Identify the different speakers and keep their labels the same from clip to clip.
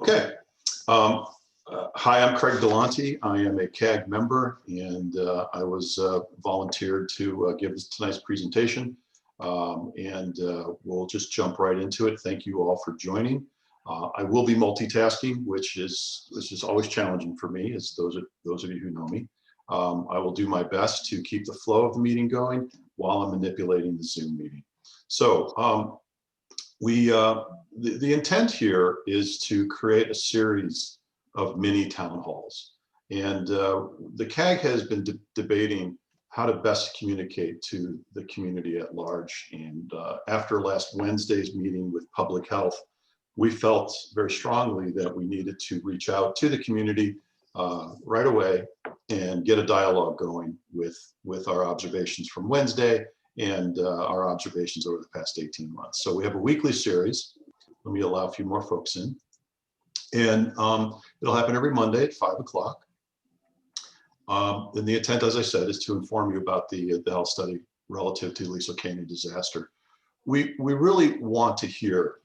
Speaker 1: Okay. Hi, I'm Craig Delonte. I am a CAG member, and I was volunteered to give tonight's presentation. We'll just jump right into it. Thank you all for joining. I will be multitasking, which is always challenging for me, as those of you who know me. I will do my best to keep the flow of the meeting going while I'm manipulating the Zoom meeting. So the intent here is to create a series of mini town halls. And the CAG has been debating how to best communicate to the community at large. And after last Wednesday's meeting with Public Health, we felt very strongly that we needed to reach out to the community right away and get a dialogue going with our observations from Wednesday and our observations over the past 18 months. So we have a weekly series. Let me allow a few more folks in. And it'll happen every Monday at 5 o'clock. And the intent, as I said, is to inform you about the health study relative to Aliso Canyon disaster. We really want to hear,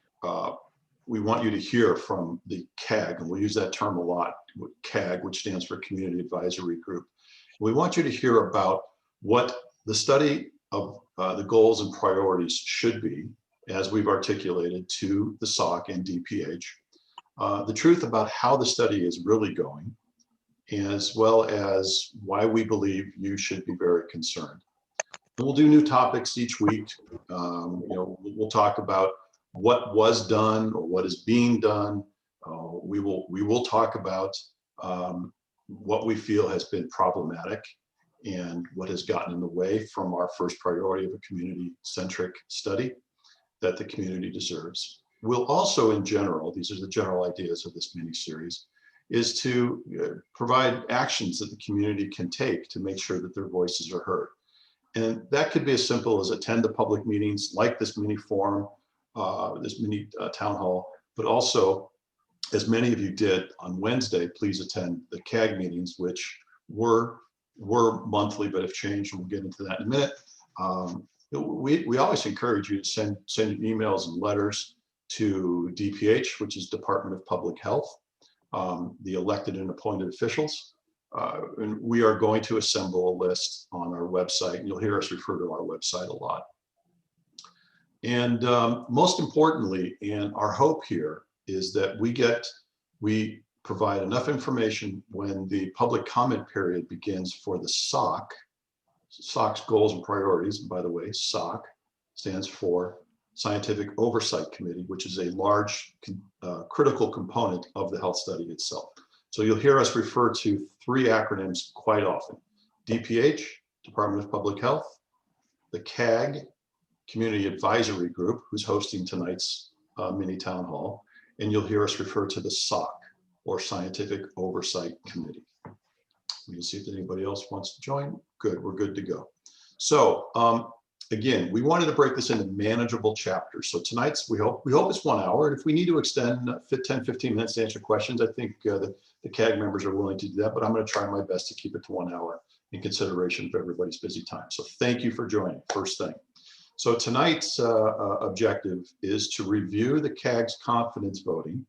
Speaker 1: we want you to hear from the CAG, and we'll use that term a lot, CAG, which stands for Community Advisory Group. We want you to hear about what the study of the goals and priorities should be, as we've articulated to the SOC and DPH, the truth about how the study is really going, as well as why we believe you should be very concerned. And we'll do new topics each week. We'll talk about what was done or what is being done. We will talk about what we feel has been problematic and what has gotten in the way from our first priority of a community-centric study that the community deserves. We'll also, in general, these are the general ideas of this mini-series, is to provide actions that the community can take to make sure that their voices are heard. And that could be as simple as attend the public meetings like this mini forum, this mini town hall, but also, as many of you did on Wednesday, please attend the CAG meetings, which were monthly, but have changed, and we'll get into that in a minute. We always encourage you to send emails and letters to DPH, which is Department of Public Health, the elected and appointed officials. And we are going to assemble a list on our website, and you'll hear us refer to our website a lot. And most importantly, and our hope here is that we provide enough information when the public comment period begins for the SOC's goals and priorities. And by the way, SOC stands for Scientific Oversight Committee, which is a large critical component of the health study itself. So you'll hear us refer to three acronyms quite often: DPH, Department of Public Health; the CAG, Community Advisory Group, who's hosting tonight's mini town hall; and you'll hear us refer to the SOC, or Scientific Oversight Committee. We can see if anybody else wants to join. Good, we're good to go. So again, we wanted to break this into manageable chapters. So tonight's, we hope it's 1 hour. And if we need to extend 10, 15 minutes to answer questions, I think the CAG members are willing to do that, but I'm gonna try my best to keep it to 1 hour in consideration of everybody's busy time. So thank you for joining, first thing. So tonight's objective is to review the CAG's confidence voting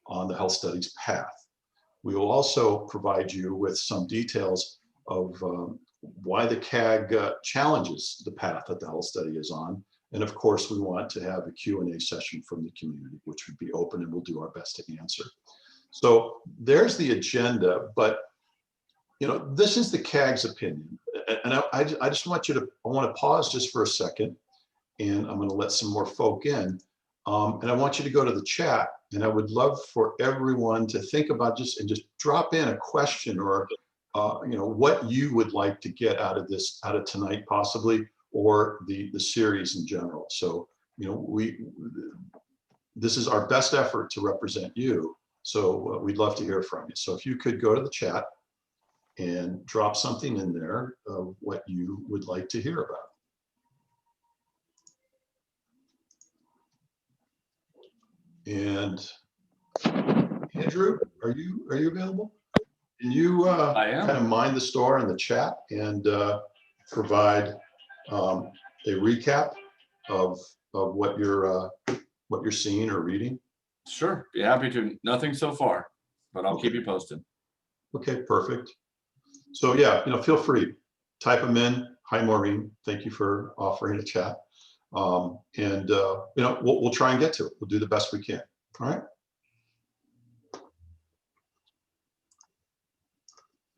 Speaker 1: on the health study's path. We will also provide you with some details of why the CAG challenges the path that the health study is on. And of course, we want to have a Q&A session from the community, which would be open, and we'll do our best to answer. So there's the agenda, but this is the CAG's opinion. And I just want you to, I want to pause just for a second, and I'm going to let some more folk in. And I want you to go to the chat, and I would love for everyone to think about just drop in a question or what you would like to get out of tonight possibly, or the series in general. So this is our best effort to represent you. So we'd love to hear from you. So if you could go to the chat and drop something in there of what you would like to hear about. And Andrew, are you available? Can you kind of mind the store in the chat and provide a recap of what you're seeing or reading?
Speaker 2: Sure, be happy to. Nothing so far, but I'll keep you posted.
Speaker 1: Okay, perfect. So yeah, feel free, type them in. Hi, Maureen. Thank you for offering a chat. We'll try and get to it. We'll do the best we can. All right.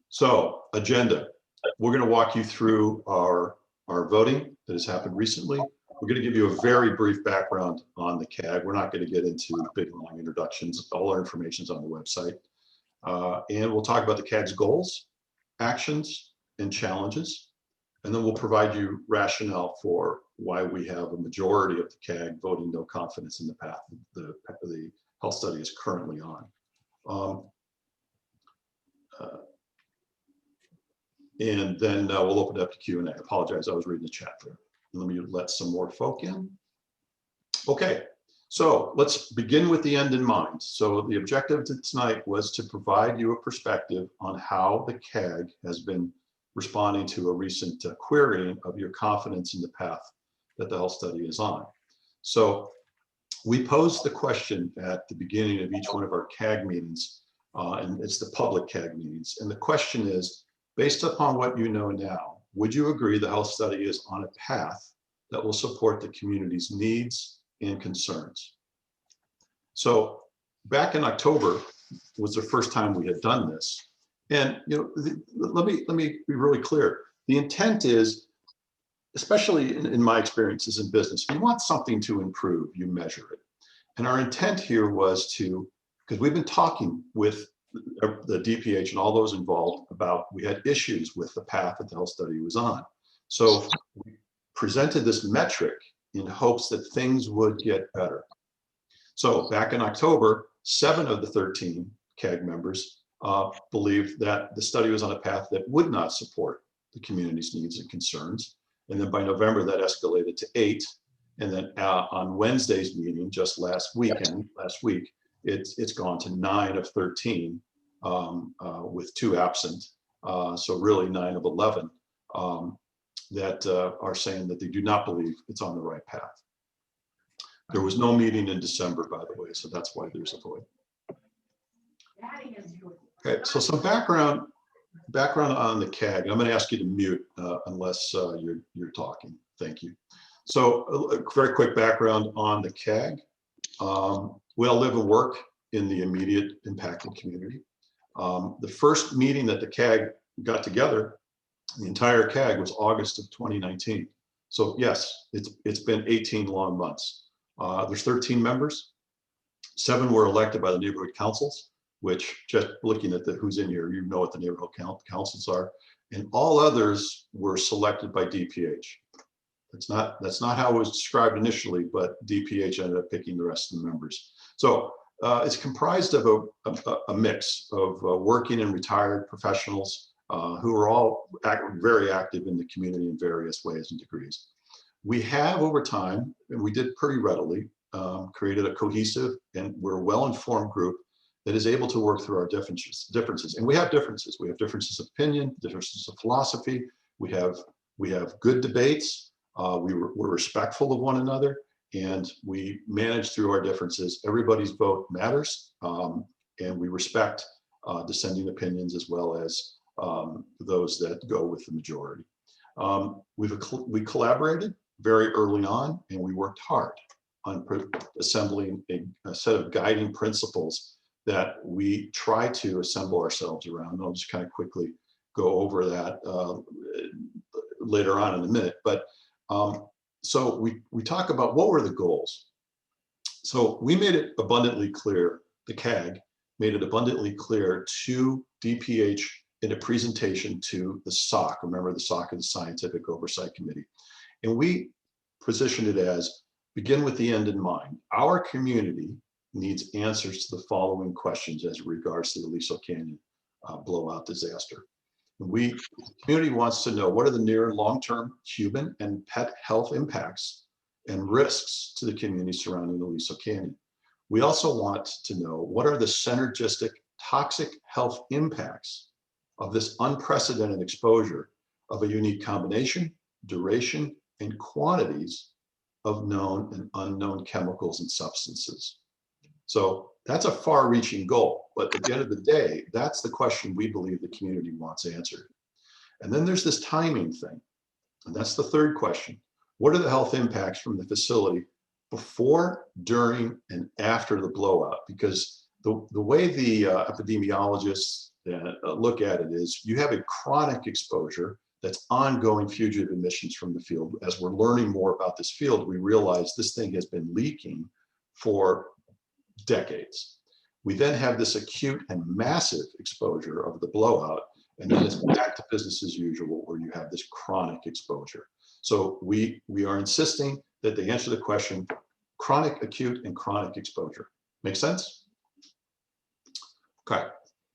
Speaker 1: So agenda, we're going to walk you through our voting that has happened recently. We're going to give you a very brief background on the CAG. We're not going to get into big long introductions. All our information is on the website. And we'll talk about the CAG's goals, actions, and challenges. And then we'll provide you rationale for why we have a majority of the CAG voting no confidence in the path the health study is currently on. And then we'll open it up to Q&A. I apologize, I was reading the chat there. Let me let some more folk in. Okay, so let's begin with the end in mind. So the objective tonight was to provide you a perspective on how the CAG has been responding to a recent querying of your confidence in the path that the health study is on. So we posed the question at the beginning of each one of our CAG meetings, and it's the public CAG meetings. And the question is, based upon what you know now, would you agree the health study is on a path that will support the community's needs and concerns? So back in October was the first time we had done this. And let me be really clear. The intent is, especially in my experiences in business, you want something to improve, you measure it. And our intent here was to, because we've been talking with the DPH and all those involved about, we had issues with the path that the health study was on. So we presented this metric in hopes that things would get better. So back in October, 7 of the 13 CAG members believed that the study was on a path that would not support the community's needs and concerns. And then by November, that escalated to 8. And then on Wednesday's meeting, just last week, it's gone to 9 of 13 with 2 absent. So really 9 of 11 that are saying that they do not believe it's on the right path. There was no meeting in December, by the way, so that's why there's a void. Okay, so some background on the CAG. I'm going to ask you to mute unless you're talking. Thank you. So a very quick background on the CAG. We all live and work in the immediate impacted community. The first meeting that the CAG got together, the entire CAG, was August of 2019. So yes, it's been 18 long months. There's 13 members. 7 were elected by the neighborhood councils, which, just looking at who's in here, you know what the neighborhood councils are. And all others were selected by DPH. That's not how it was described initially, but DPH ended up picking the rest of the members. So it's comprised of a mix of working and retired professionals who are all very active in the community in various ways and degrees. We have, over time, and we did pretty readily, created a cohesive and we're a well-informed group that is able to work through our differences. And we have differences. We have differences of opinion, differences of philosophy. We have good debates. We're respectful of one another, and we manage through our differences. Everybody's vote matters, and we respect dissenting opinions as well as those that go with the majority. We collaborated very early on, and we worked hard on assembling a set of guiding principles that we try to assemble ourselves around. I'll just kind of quickly go over that later on in a minute. But so we talk about what were the goals. So we made it abundantly clear, the CAG made it abundantly clear to DPH in a presentation to the SOC. Remember, the SOC is the Scientific Oversight Committee. And we positioned it as, begin with the end in mind. Our community needs answers to the following questions as regards to the Aliso Canyon blowout disaster. The community wants to know, what are the near and long-term human and pet health impacts and risks to the community surrounding the Aliso Canyon? We also want to know, what are the synergistic toxic health impacts of this unprecedented exposure of a unique combination, duration, and quantities of known and unknown chemicals and substances. So that's a far-reaching goal, but at the end of the day, that's the question we believe the community wants answered. And then there's this timing thing, and that's the third question. What are the health impacts from the facility before, during, and after the blowout? Because the way the epidemiologists look at it is you have a chronic exposure that's ongoing fugitive emissions from the field. As we're learning more about this field, we realize this thing has been leaking for decades. We then have this acute and massive exposure of the blowout, and then it's back to business as usual where you have this chronic exposure. So we are insisting that they answer the question, chronic, acute, and chronic exposure. Make sense? Okay.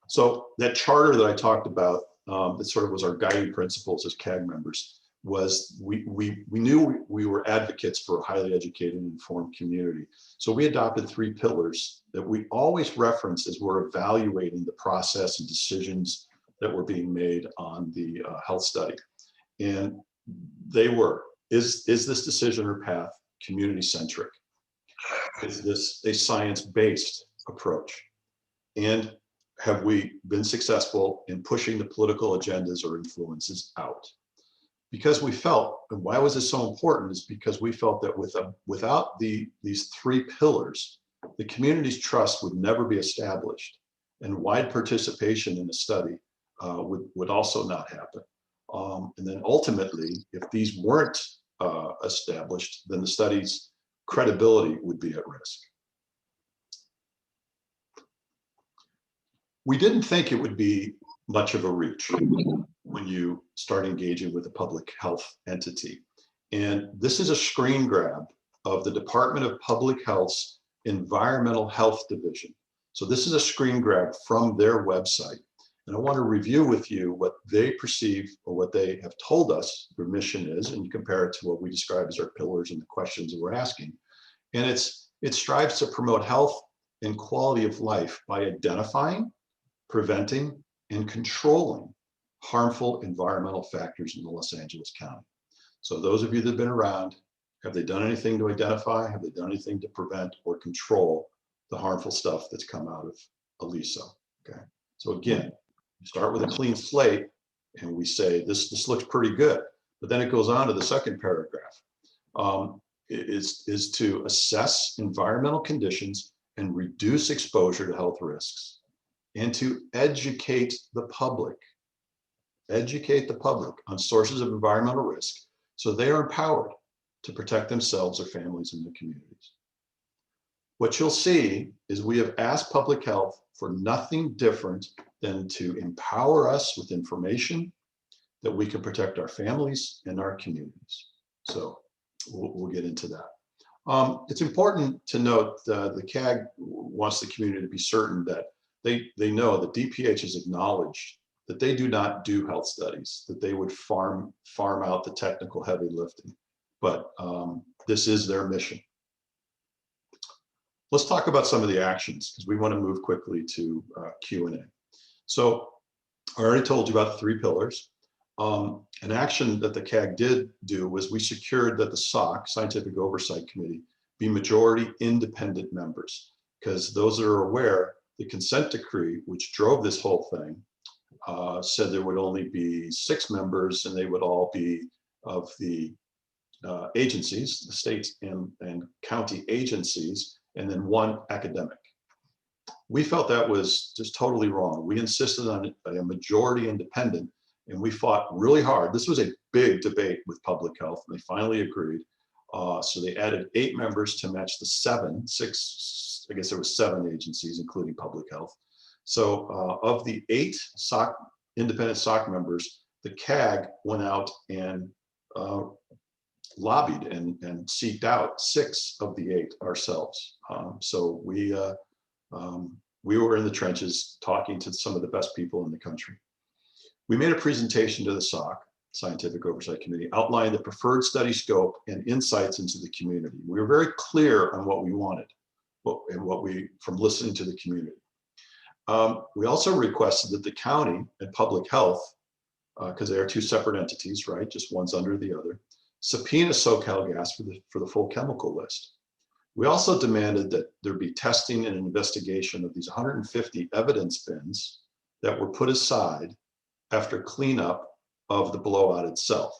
Speaker 1: So that charter that I talked about, that sort of was our guiding principles as CAG members, was we knew we were advocates for a highly educated and informed community. So we adopted 3 pillars that we always reference as we're evaluating the process and decisions that were being made on the health study. And they were, is this decision or path community-centric? Is this a science-based approach? And have we been successful in pushing the political agendas or influences out? Because we felt, and why was this so important, is because we felt that without these 3 pillars, the community's trust would never be established, and wide participation in the study would also not happen. And then ultimately, if these weren't established, then the study's credibility would be at risk. We didn't think it would be much of a reach when you start engaging with a public health entity. And this is a screen grab of the Department of Public Health's Environmental Health Division. So this is a screen grab from their website. And I want to review with you what they perceive or what they have told us their mission is, and you compare it to what we describe as our pillars and the questions that we're asking. And it strives to promote health and quality of life by identifying, preventing, and controlling harmful environmental factors in the Los Angeles County. So those of you that have been around, have they done anything to identify? Have they done anything to prevent or control the harmful stuff that's come out of Aliso? Okay. So again, we start with a clean slate and we say, this looks pretty good. But then it goes on to the second paragraph. Is to assess environmental conditions and reduce exposure to health risks, and to educate the public on sources of environmental risk so they are empowered to protect themselves, their families, and their communities. What you'll see is we have asked public health for nothing different than to empower us with information that we can protect our families and our communities. So we'll get into that. It's important to note the CAG wants the community to be certain that they know that DPH has acknowledged that they do not do health studies, that they would farm out the technical heavy lifting, but this is their mission. Let's talk about some of the actions because we want to move quickly to Q&A. So I already told you about the 3 pillars. An action that the CAG did do was we secured that the SOC, Scientific Oversight Committee, be majority independent members, because those that are aware, the consent decree, which drove this whole thing, said there would only be 6 members and they would all be of the agencies, the state and county agencies, and then 1 academic. We felt that was just totally wrong. We insisted on a majority independent, and we fought really hard. This was a big debate with public health, and they finally agreed. So they added 8 members to match the 6, I guess there was 7 agencies, including public health. So of the 8 independent SOC members, the CAG went out and lobbied and seeked out 6 of the 8 ourselves. So we were in the trenches talking to some of the best people in the country. We made a presentation to the SOC, Scientific Oversight Committee, outlining the preferred study scope and insights into the community. We were very clear on what we wanted from listening to the community. We also requested that the county and public health, because they are 2 separate entities, right? Just one's under the other, subpoena SoCalGas for the full chemical list. We also demanded that there be testing and investigation of these 150 evidence bins that were put aside after cleanup of the blowout itself.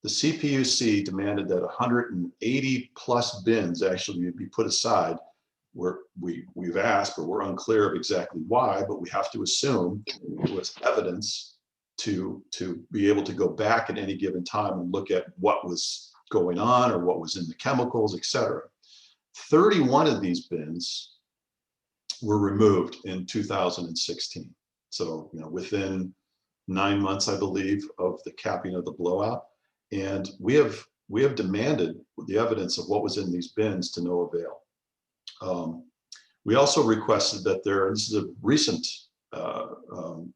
Speaker 1: The CPUC demanded that 180 plus bins actually be put aside. We've asked, but we're unclear of exactly why, but we have to assume it was evidence to be able to go back at any given time and look at what was going on or what was in the chemicals, et cetera. 31 of these bins were removed in 2016. So, within 9 months, I believe, of the capping of the blowout. And we have demanded the evidence of what was in these bins to no avail. We also requested that this is a recent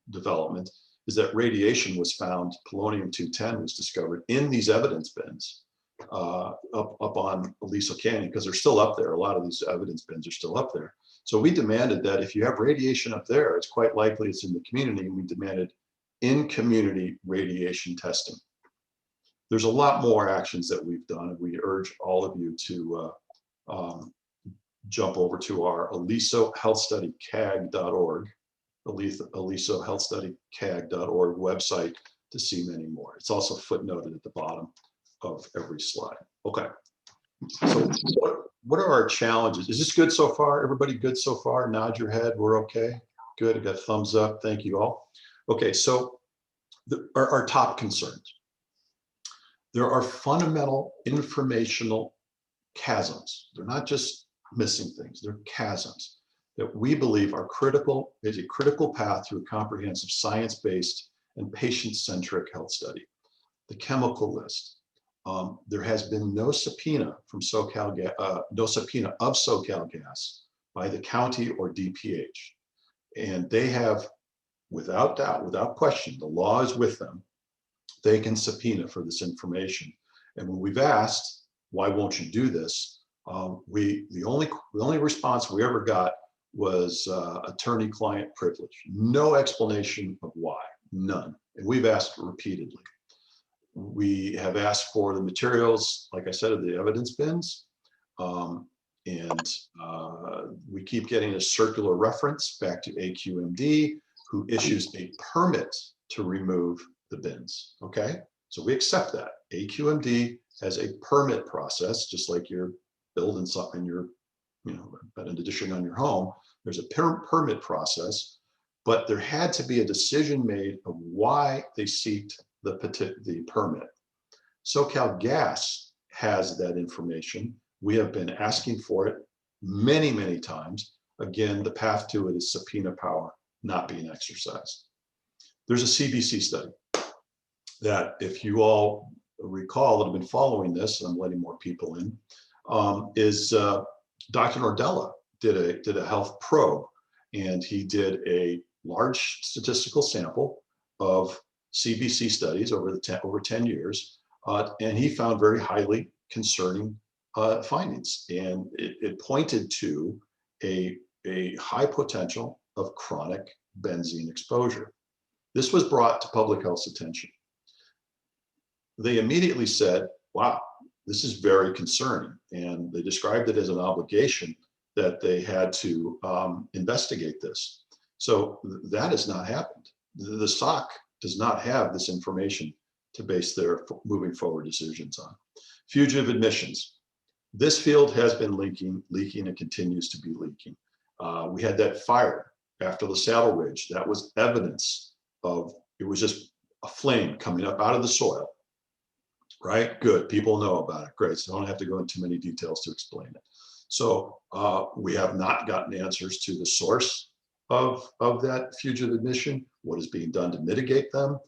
Speaker 1: development, is that radiation was found, polonium-210 was discovered in these evidence bins up on Aliso Canyon, because they're still up there. A lot of these evidence bins are still up there. So we demanded that if you have radiation up there, it's quite likely it's in the community. We demanded in-community radiation testing. There's a lot more actions that we've done, and we urge all of you to jump over to our Aliso Health Study CAG.org, Aliso Health Study CAG.org website to see many more. It's also footnoted at the bottom of every slide. Okay, so what are our challenges? Is this good so far? Everybody good so far? Nod your head, we're okay. Good, I got thumbs up, thank you all. Okay, so our top concerns. There are fundamental informational chasms. They're not just missing things, they're chasms that we believe are critical, is a critical path to a comprehensive science-based and patient-centric health study. The chemical list. There has been no subpoena from no subpoena of SoCal Gas by the county or DPH. And they have, without doubt, without question, the law is with them. They can subpoena for this information. And when we've asked, why won't you do this? The only response we ever got was attorney-client privilege. No explanation of why, none. And we've asked repeatedly. We have asked for the materials, like I said, of the evidence bins. We keep getting a circular reference back to AQMD, who issues a permit to remove the bins, okay? So we accept that. AQMD has a permit process, just like you're building something, you're, an addition on your home, there's a permit process, but there had to be a decision made of why they seeked the permit. SoCal Gas has that information. We have been asking for it many, many times. Again, the path to it is subpoena power not being exercised. There's a CBC study that, if you all recall that have been following this, and I'm letting more people in, is Dr. Nordella did a health probe, and he did a large statistical sample of CBC studies over 10 years, and he found very highly concerning findings, and it pointed to a high potential of chronic benzene exposure. This was brought to public health's attention. They immediately said, wow, this is very concerning, and they described it as an obligation that they had to investigate this. So that has not happened. The SOC does not have this information to base their moving forward decisions on. Fugitive admissions. This field has been leaking and continues to be leaking. We had that fire after the Saddle Ridge. That was evidence of, it was just a flame coming up out of the soil, right? Good, people know about it, great. So I don't have to go into too many details to explain it. So we have not gotten answers to the source of that fugitive admission, what is being done to mitigate them.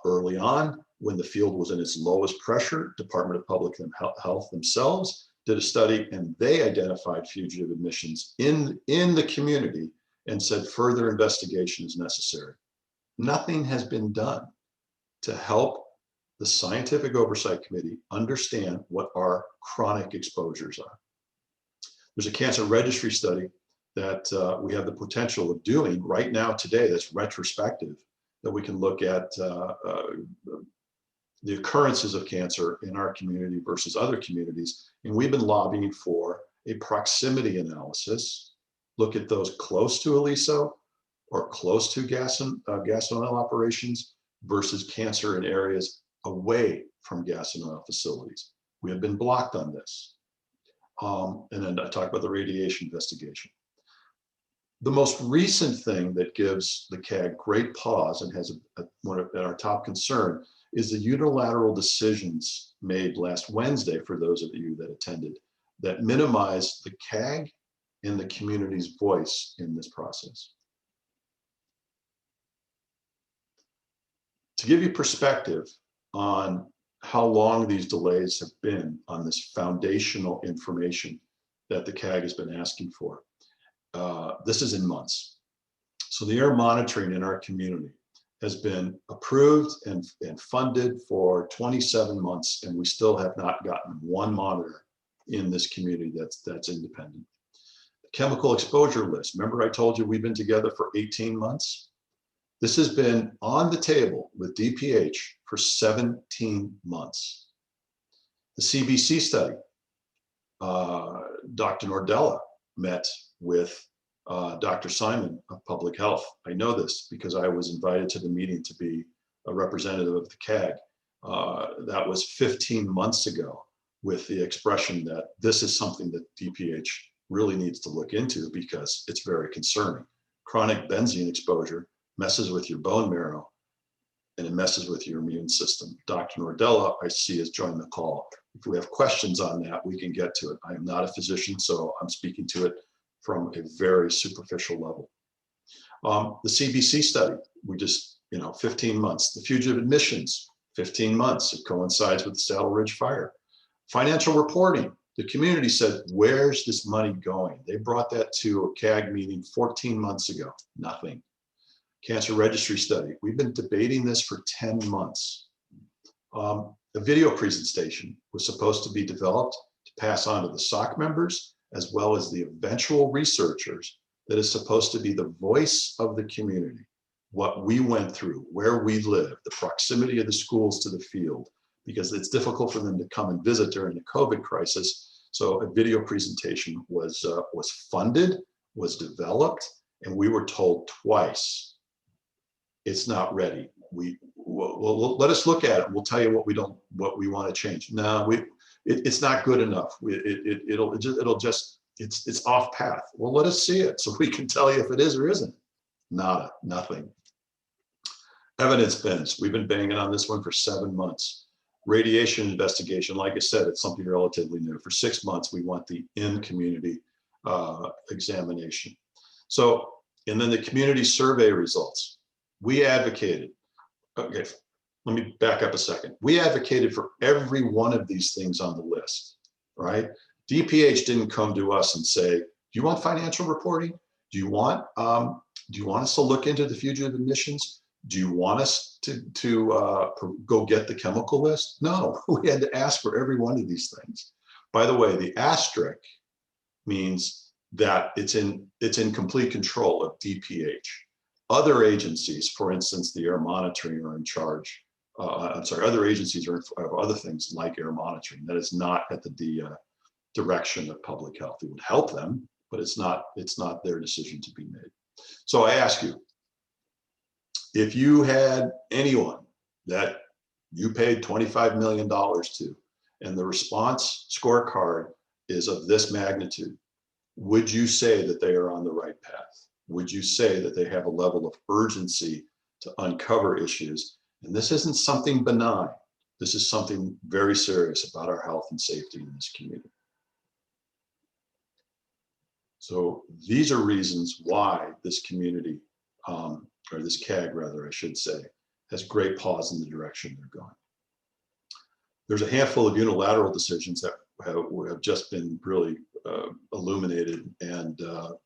Speaker 1: Early on, when the field was in its lowest pressure, Department of Public Health themselves did a study, and they identified fugitive admissions in the community and said further investigation is necessary. Nothing has been done to help the Scientific Oversight Committee understand what our chronic exposures are. There's a cancer registry study that we have the potential of doing right now today that's retrospective, that we can look at the occurrences of cancer in our community versus other communities. And we've been lobbying for a proximity analysis, look at those close to Aliso or close to gas and oil operations versus cancer in areas away from gas and oil facilities. We have been blocked on this. And then I talk about the radiation investigation. The most recent thing that gives the CAG great pause and has one of our top concern is the unilateral decisions made last Wednesday, for those of you that attended, that minimize the CAG and the community's voice in this process. To give you perspective on how long these delays have been on this foundational information that the CAG has been asking for, this is in months. So the air monitoring in our community has been approved and funded for 27 months, and we still have not gotten one monitor in this community that's independent. The chemical exposure list, remember I told you we've been together for 18 months? This has been on the table with DPH for 17 months. The CBC study, Dr. Nordella met with Dr. Simon of Public Health. I know this because I was invited to the meeting to be a representative of the CAG. That was 15 months ago, with the expression that this is something that DPH really needs to look into because it's very concerning. Chronic benzene exposure messes with your bone marrow and it messes with your immune system. Dr. Nordella, I see, has joined the call. If we have questions on that, we can get to it. I am not a physician, so I'm speaking to it from a very superficial level. The CBC study, we just, 15 months. The fugitive admissions, 15 months. It coincides with the Saddle Ridge fire. Financial reporting, the community said, where's this money going? They brought that to a CAG meeting 14 months ago, nothing. Cancer registry study, we've been debating this for 10 months. A video presentation was supposed to be developed to pass on to the SOC members, as well as the eventual researchers, that is supposed to be the voice of the community, what we went through, where we live, the proximity of the schools to the field, because it's difficult for them to come and visit during the COVID crisis. So a video presentation was funded, was developed, and we were told twice, it's not ready. Well, let us look at it. We'll tell you what we want to change. No, it's not good enough. It's off path. Well, let us see it so we can tell you if it is or isn't. Nada, nothing. Evidence bins. We've been banging on this one for 7 months. Radiation investigation, like I said, it's something relatively new. For 6 months, we want the in-community examination. So, and then the community survey results. We advocated, okay, let me back up a second. We advocated for every one of these things on the list, right? DPH didn't come to us and say, do you want financial reporting? Do you want us to look into the fugitive admissions? Do you want us to go get the chemical list? No, we had to ask for every one of these things. By the way, the asterisk means that it's in complete control of DPH. Other agencies, for instance, the air monitoring, are in charge. Other agencies are of other things like air monitoring. That is not at the direction of public health. It would help them, but it's not their decision to be made. So I ask you, if you had anyone that you paid $25 million to, and the response scorecard is of this magnitude, would you say that they are on the right path? Would you say that they have a level of urgency to uncover issues? And this isn't something benign. This is something very serious about our health and safety in this community. So these are reasons why this community, or this CAG rather, I should say, has great pause in the direction they're going. There's a handful of unilateral decisions that have just been really illuminated, and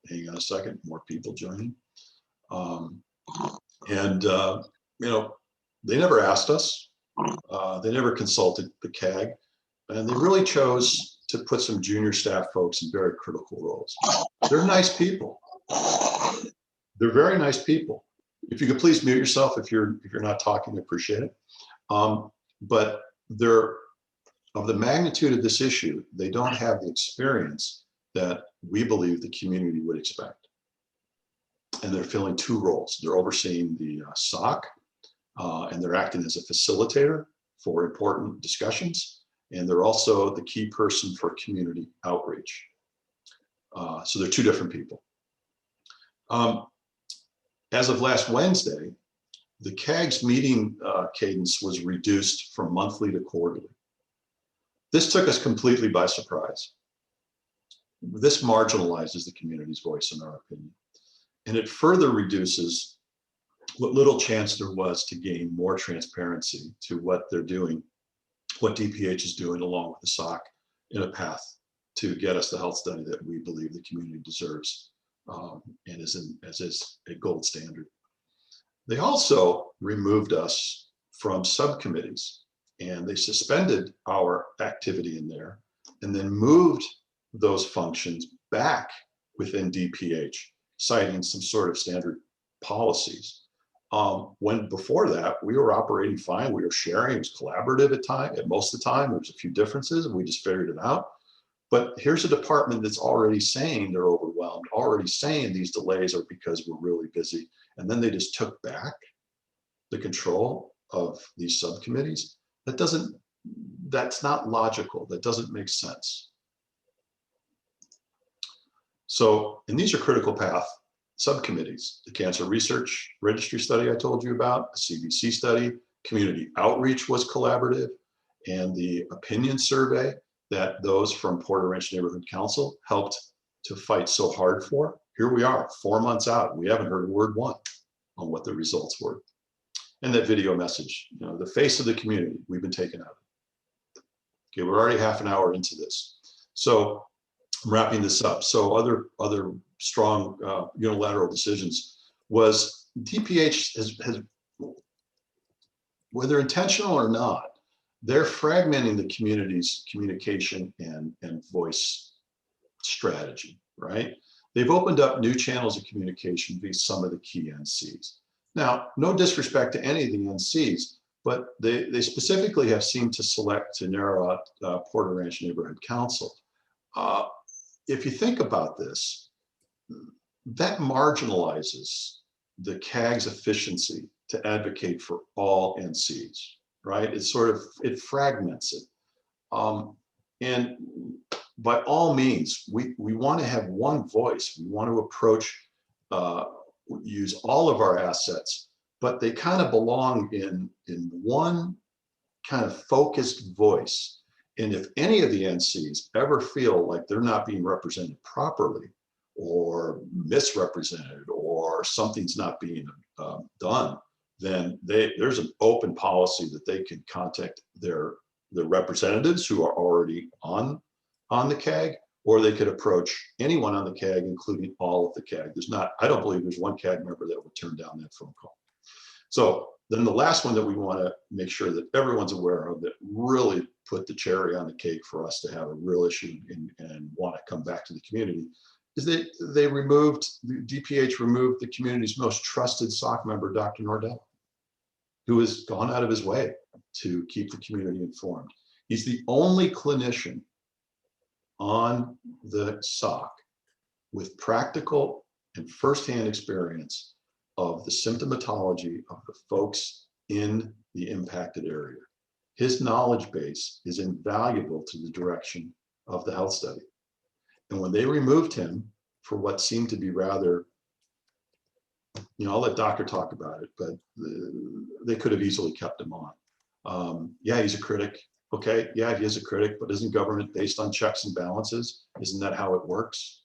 Speaker 1: hang on a second, more people joining. They never asked us, they never consulted the CAG, and they really chose to put some junior staff folks in very critical roles. They're nice people. They're very nice people. If you could please mute yourself if you're not talking, I appreciate it. But they're, of the magnitude of this issue, they don't have the experience that we believe the community would expect. And they're filling two roles. They're overseeing the SOC, and they're acting as a facilitator for important discussions. And they're also the key person for community outreach. So they're two different people. As of last Wednesday, the CAG's meeting cadence was reduced from monthly to quarterly. This took us completely by surprise. This marginalizes the community's voice, in our opinion, and it further reduces what little chance there was to gain more transparency to what they're doing, what DPH is doing along with the SOC in a path to get us the health study that we believe the community deserves, and is a gold standard. They also removed us from subcommittees, and they suspended our activity in there and then moved those functions back within DPH, citing some sort of standard policies. When before that, we were operating fine. We were sharing, it was collaborative at most of the time. There was a few differences and we just figured it out. But here's a department that's already saying they're overwhelmed, already saying these delays are because we're really busy. And then they just took back the control of these subcommittees. That's not logical. That doesn't make sense. So, and these are critical path subcommittees: the cancer research registry study I told you about, the CBC study, community outreach was collaborative, and the opinion survey that those from Porter Ranch Neighborhood Council helped to fight so hard for. Here we are, 4 months out. We haven't heard word one on what the results were. And that video message, you know, the face of the community, we've been taken out. Okay, we're already half an hour into this. So I'm wrapping this up. So other strong unilateral decisions was DPH has, whether intentional or not, they're fragmenting the community's communication and voice strategy, right? They've opened up new channels of communication via some of the key NCs. Now, no disrespect to any of the NCs, but they specifically have seemed to select to narrow out Porter Ranch Neighborhood Council. If you think about this, that marginalizes the CAG's efficiency to advocate for all NCs, right? It fragments it. And by all means, we want to have one voice. We want to approach, use all of our assets, but they kind of belong in one kind of focused voice. And if any of the NCs ever feel like they're not being represented properly or misrepresented or something's not being done, then there's an open policy that they can contact their representatives who are already on the CAG, or they could approach anyone on the CAG, including all of the CAG. I don't believe there's one CAG member that would turn down that phone call. So then the last one that we want to make sure that everyone's aware of that really put the cherry on the cake for us to have a real issue and want to come back to the community is they removed, DPH removed the community's most trusted SOC member, Dr. Nordell, who has gone out of his way to keep the community informed. He's the only clinician on the SOC with practical and firsthand experience of the symptomatology of the folks in the impacted area. His knowledge base is invaluable to the direction of the health study. And when they removed him for what seemed to be rather, I'll let Doctor talk about it, but they could have easily kept him on. Yeah, he's a critic. Okay, yeah, he is a critic, but isn't government based on checks and balances? Isn't that how it works?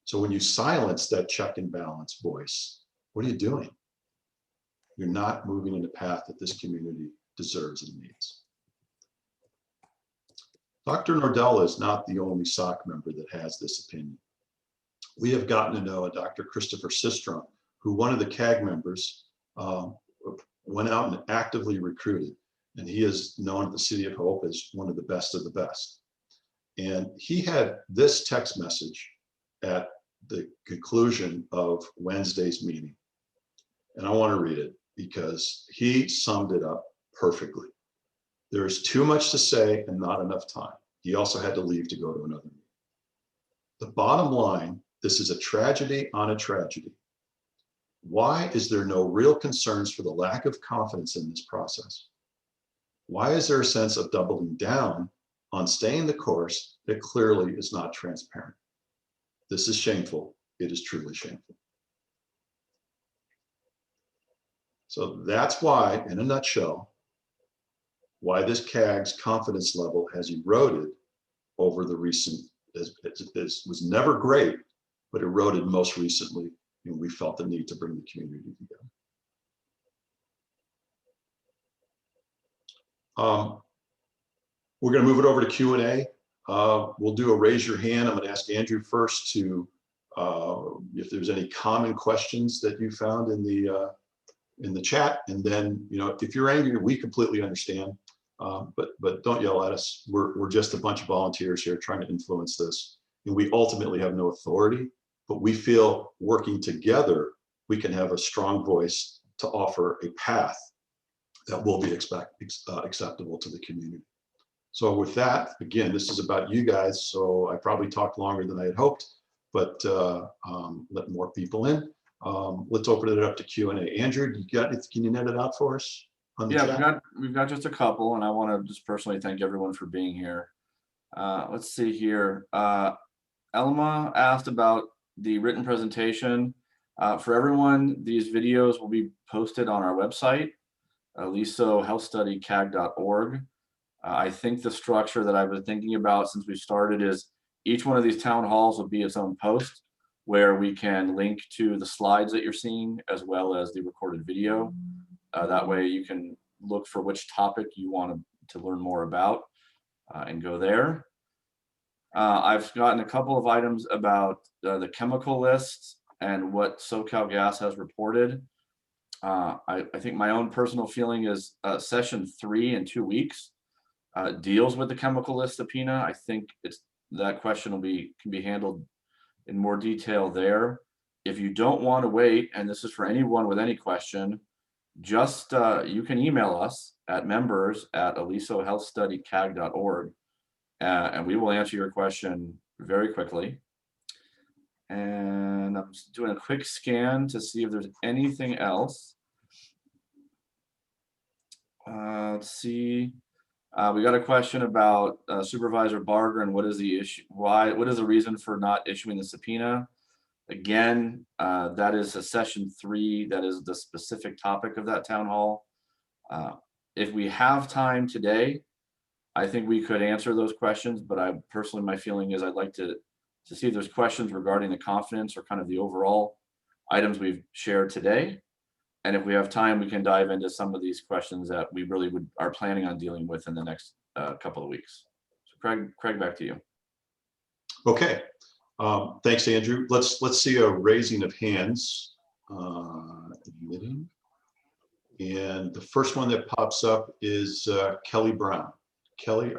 Speaker 1: So when you silence that check and balance voice, what are you doing? You're not moving in the path that this community deserves and needs. Dr. Nordell is not the only SOC member that has this opinion. We have gotten to know a Dr. Christopher Sistrom, who one of the CAG members went out and actively recruited. And he is known at the City of Hope as one of the best of the best. And he had this text message at the conclusion of Wednesday's meeting. And I want to read it because he summed it up perfectly. There's too much to say and not enough time. He also had to leave to go to another meeting. The bottom line, this is a tragedy on a tragedy. Why is there no real concerns for the lack of confidence in this process? Why is there a sense of doubling down on staying the course that clearly is not transparent? This is shameful. It is truly shameful. So that's why, in a nutshell, why this CAG's confidence level has eroded over the recent, this was never great, but eroded most recently, and we felt the need to bring the community together. We're going to move it over to Q&A. We'll do a raise your hand. I'm going to ask Andrew first to, if there's any common questions that you found in the chat, and then, you know, if you're angry, we completely understand, but don't yell at us. We're just a bunch of volunteers here trying to influence this, and we ultimately have no authority, but we feel working together, we can have a strong voice to offer a path that will be acceptable to the community. So with that, again, this is about you guys, so I probably talked longer than I had hoped, but let more people in. Let's open it up to Q&A. Andrew, can you net it out for us on the chat?
Speaker 2: We've got just a couple, and I want to just personally thank everyone for being here. Let's see here. Elma asked about the written presentation. For everyone, these videos will be posted on our website, alisohealthstudycag.org. I think the structure that I've been thinking about since we started is each one of these town halls will be its own post, where we can link to the slides that you're seeing as well as the recorded video. That way you can look for which topic you want to learn more about and go there. I've gotten a couple of items about the chemical list and what SoCalGas has reported. I think my own personal feeling is session 3 in 2 weeks deals with the chemical list subpoena. I think that question can be handled in more detail there. If you don't want to wait, and this is for anyone with any question, just you can email us at members@alisohealthstudycag.org, and we will answer your question very quickly. And I'm just doing a quick scan to see if there's anything else. Let's see. We got a question about Supervisor Barger and what is the issue? What is the reason for not issuing the subpoena? Again, that is a session 3. That is the specific topic of that town hall. If we have time today, I think we could answer those questions, but my feeling is I'd like to see if there's questions regarding the confidence or kind of the overall items we've shared today. And if we have time, we can dive into some of these questions that we really are planning on dealing with in the next couple of weeks. So Craig, back to you.
Speaker 1: Okay, thanks, Andrew. Let's see a raising of hands. Admitting. And the first one that pops up is Kelly Brown. Kelly,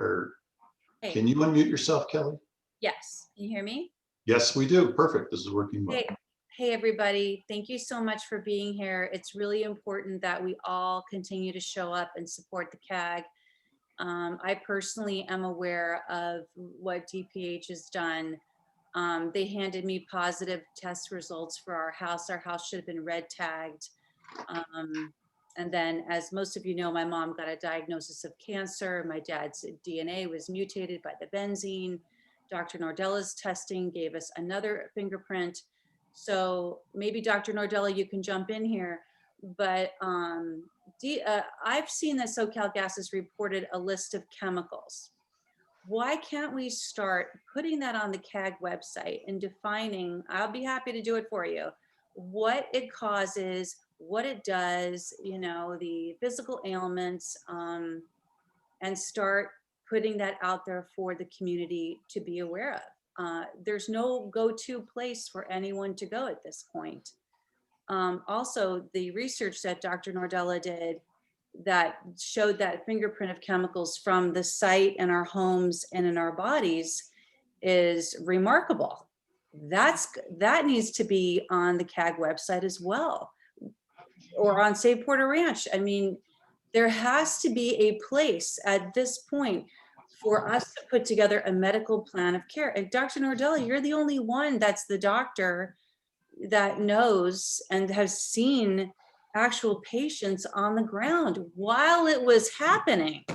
Speaker 1: can you unmute yourself, Kelly?
Speaker 3: Yes, can you hear me?
Speaker 1: Yes, we do. Perfect. This is working well.
Speaker 3: Hey, everybody. Thank you so much for being here. It's really important that we all continue to show up and support the CAG. I personally am aware of what DPH has done. They handed me positive test results for our house. Our house should have been red tagged. And then, as most of you know, my mom got a diagnosis of cancer. My dad's DNA was mutated by the benzene. Dr. Nordella's testing gave us another fingerprint. So maybe Dr. Nordella, you can jump in here, but I've seen that SoCalGas has reported a list of chemicals. Why can't we start putting that on the CAG website and defining, I'll be happy to do it for you, what it causes, what it does, you know, the physical ailments, and start putting that out there for the community to be aware of. There's no go-to place for anyone to go at this point. Also, the research that Dr. Nordella did that showed that fingerprint of chemicals from the site in our homes and in our bodies is remarkable. That needs to be on the CAG website as well, or on Save Porter Ranch. I mean, there has to be a place at this point for us to put together a medical plan of care. And Dr. Nordella, you're the only one that's the doctor that knows and has seen actual patients on the ground while it was happening.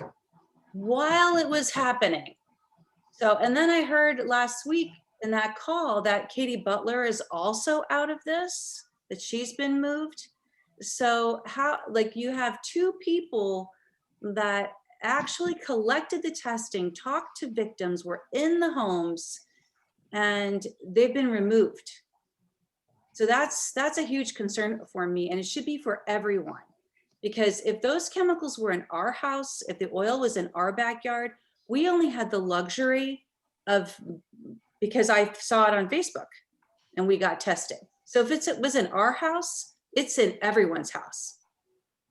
Speaker 3: So, and then I heard last week in that call that Katie Butler is also out of this, that she's been moved. So how, like, you have two people that actually collected the testing, talked to victims, were in the homes, and they've been removed. So that's a huge concern for me, and it should be for everyone. Because if those chemicals were in our house, if the oil was in our backyard, we only had the luxury of, because I saw it on Facebook and we got tested. So if it was in our house, it's in everyone's house,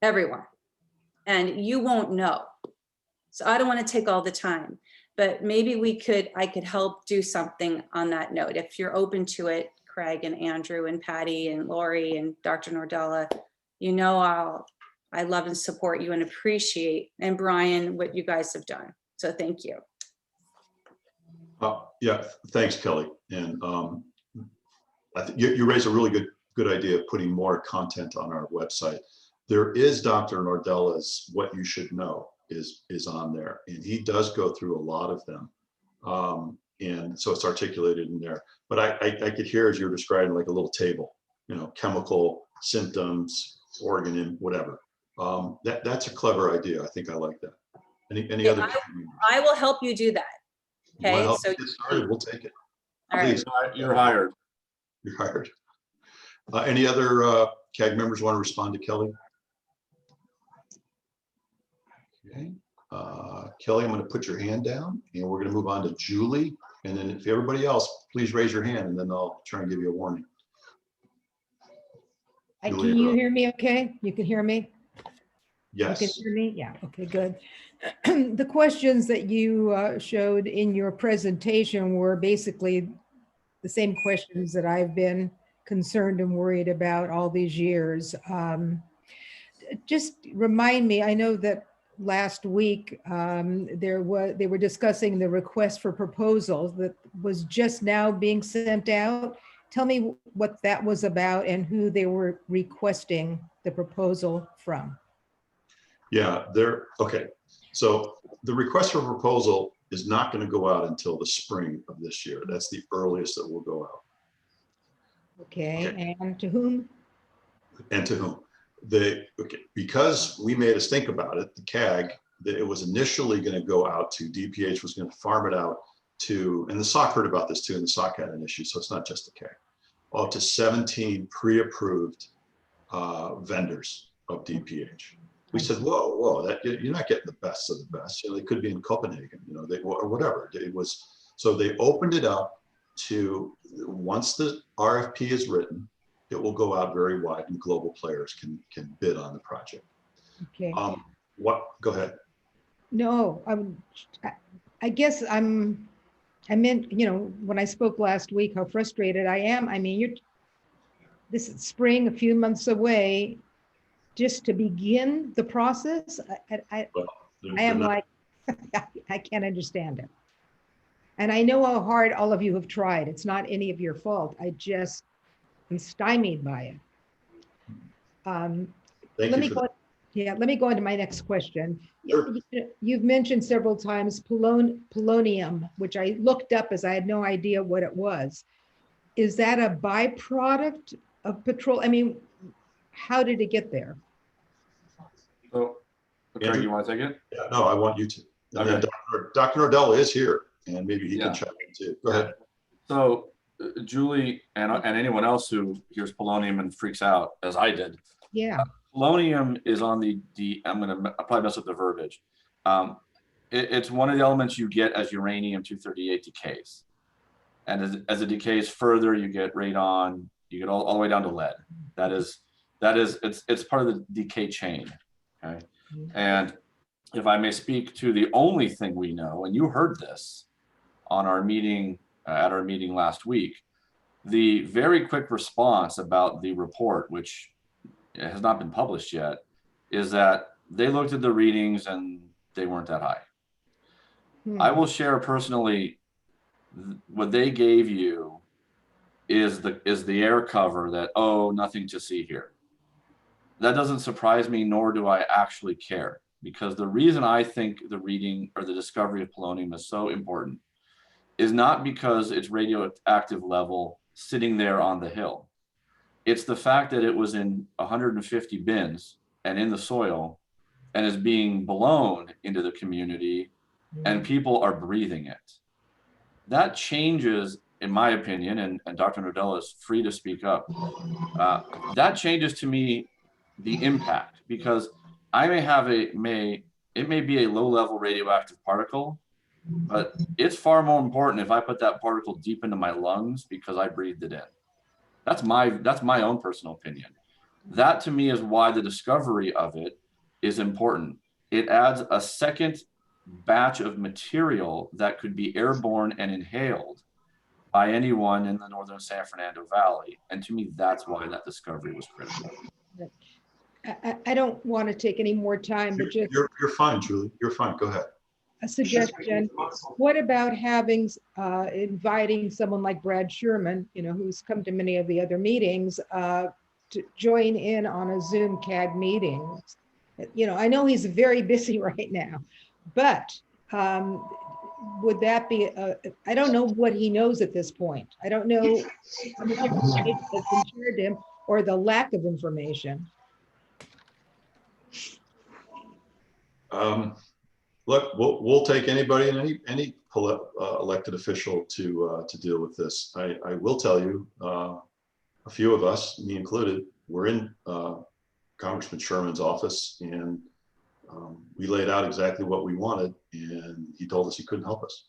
Speaker 3: everyone. And you won't know. So I don't want to take all the time, but maybe I could help do something on that note. If you're open to it, Craig and Andrew and Patty and Lori and Dr. Nordella, you know, I love and support you and appreciate, and Brian, what you guys have done. So thank you.
Speaker 1: Yeah, thanks, Kelly. And I think you raise a really good idea of putting more content on our website. There is Dr. Nordella's What You Should Know is on there, and he does go through a lot of them. And so it's articulated in there. But I could hear, as you're describing, like a little table, you know, chemical symptoms, organ, and whatever. That's a clever idea. I think I like that. Any other?
Speaker 3: I will help you do that. Okay,
Speaker 1: Well,
Speaker 3: so
Speaker 1: get started. We'll take it.
Speaker 3: all right.
Speaker 2: You're hired.
Speaker 1: You're hired. Any other CAG members want to respond to Kelly? Okay. Kelly, I'm going to put your hand down, and we're going to move on to Julie. And then if everybody else, please raise your hand, and then I'll try and give you a warning.
Speaker 4: Can you hear me okay? You can hear me?
Speaker 1: Yes.
Speaker 4: You can hear me? Yeah, okay, good. The questions that you showed in your presentation were basically the same questions that I've been concerned and worried about all these years. Just remind me, I know that last week they were discussing the request for proposals that was just now being sent out. Tell me what that was about and who they were requesting the proposal from.
Speaker 1: Yeah, okay. So the request for proposal is not going to go out until the spring of this year. That's the earliest that will go out.
Speaker 4: Okay. And to whom?
Speaker 1: And to whom? Because we made us think about it, the CAG, that it was initially going to go out to, DPH was going to farm it out to, and the SOC heard about this too, and the SOC had an issue, so it's not just the CAG, up to 17 pre-approved vendors of DPH. We said, whoa, that you're not getting the best of the best. You know, they could be in Copenhagen, you know, or whatever. It was, so they opened it up to, once the RFP is written, it will go out very wide, and global players can bid on the project.
Speaker 4: Okay.
Speaker 1: Go ahead.
Speaker 4: No, I guess I meant, you know, when I spoke last week, how frustrated I am. I mean, this is spring, a few months away, just to begin the process. I am like, I can't understand it. And I know how hard all of you have tried. It's not any of your fault. I just am stymied by it. Let me go into my next question.
Speaker 1: Sure.
Speaker 4: You've mentioned several times polonium, which I looked up as I had no idea what it was. Is that a byproduct of petroleum? I mean, how did it get there?
Speaker 2: So, Craig, you want to take it?
Speaker 1: Yeah, no, I want you to. And
Speaker 2: Okay.
Speaker 1: then Dr. Nordella is here, and maybe he can chime in too. Go ahead.
Speaker 2: So, Julie and anyone else who hears polonium and freaks out, as I did.
Speaker 4: Yeah.
Speaker 2: Polonium is on I'll probably mess up the verbiage. It's one of the elements you get as uranium-238 decays. And as it decays further, you get radon, you get all the way down to lead. It's part of the decay chain. Okay. And if I may speak to the only thing we know, and you heard this on our meeting, at our meeting last week, the very quick response about the report, which has not been published yet, is that they looked at the readings and they weren't that high. I will share personally, what they gave you is the air cover that, oh, nothing to see here. That doesn't surprise me, nor do I actually care, because the reason I think the reading or the discovery of polonium is so important is not because it's radioactive level sitting there on the hill. It's the fact that it was in 150 bins and in the soil and is being blown into the community and people are breathing it. That changes, in my opinion, and Dr. Nordella is free to speak up, that changes to me the impact, because I may have it may be a low level radioactive particle, but it's far more important if I put that particle deep into my lungs because I breathed it in. That's my own personal opinion. That to me is why the discovery of it is important. It adds a second batch of material that could be airborne and inhaled by anyone in the northern San Fernando Valley. And to me, that's why that discovery was critical.
Speaker 4: I don't want to take any more time, but just
Speaker 1: You're fine, Julie. You're fine. Go ahead.
Speaker 4: a suggestion. What about having, inviting someone like Brad Sherman, who's come to many of the other meetings, to join in on a Zoom CAG meeting? I know he's very busy right now, but would that be, I don't know what he knows at this point. I don't know how much information has been shared to him or the lack of information.
Speaker 1: Look, we'll take anybody and any elected official to deal with this. I will tell you, a few of us, me included, were in Congressman Sherman's office, and we laid out exactly what we wanted, and he told us he couldn't help us.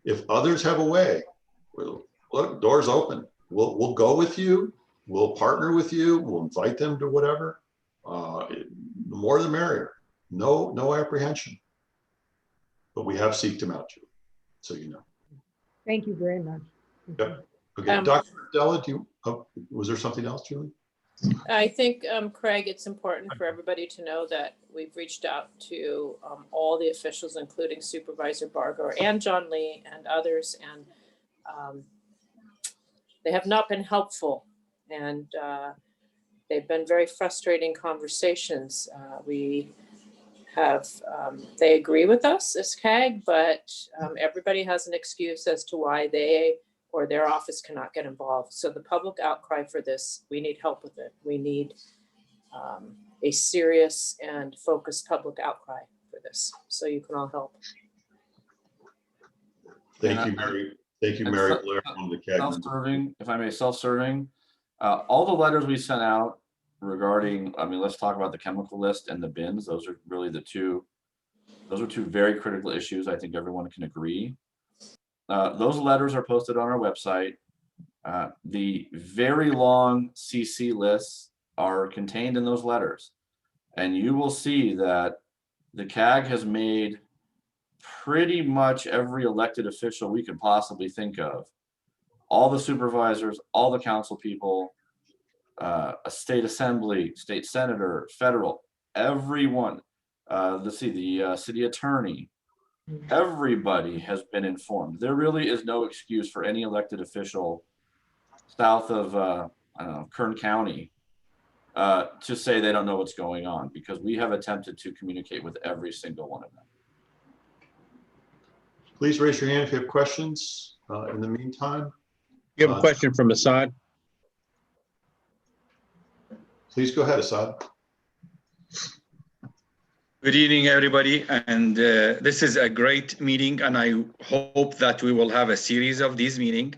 Speaker 1: If others have a way, look, doors open. We'll go with you. We'll partner with you. We'll invite them to whatever. The more the merrier. No apprehension. But we have seeked him out, Julie, so you know.
Speaker 4: Thank you very much.
Speaker 1: Yep. Okay, Dr. Della, was there something else, Julie?
Speaker 5: I think, Craig, it's important for everybody to know that we've reached out to all the officials, including Supervisor Barger and John Lee and others, and they have not been helpful, and they've been very frustrating conversations. We have, they agree with us as CAG, but everybody has an excuse as to why they or their office cannot get involved. So the public outcry for this, we need help with it. We need a serious and focused public outcry for this, so you can all help.
Speaker 1: Thank you, Mary. Thank you, Mary Blair from the CAG.
Speaker 2: Self-serving, if I may, self-serving. All the letters we sent out regarding, let's talk about the chemical list and the bins. Those are really two very critical issues. I think everyone can agree. Those letters are posted on our website. The very long CC lists are contained in those letters. And you will see that the CAG has made pretty much every elected official we could possibly think of. All the supervisors, all the council people, a state assembly, state senator, federal, everyone, the city attorney, everybody has been informed. There really is no excuse for any elected official south of, I don't know, Kern County to say they don't know what's going on, because we have attempted to communicate with every single one of them.
Speaker 1: Please raise your hand if you have questions. In the meantime,
Speaker 6: You have a question from Assad?
Speaker 1: please go ahead, Assad.
Speaker 7: Good evening, everybody. And this is a great meeting, and I hope that we will have a series of these meetings.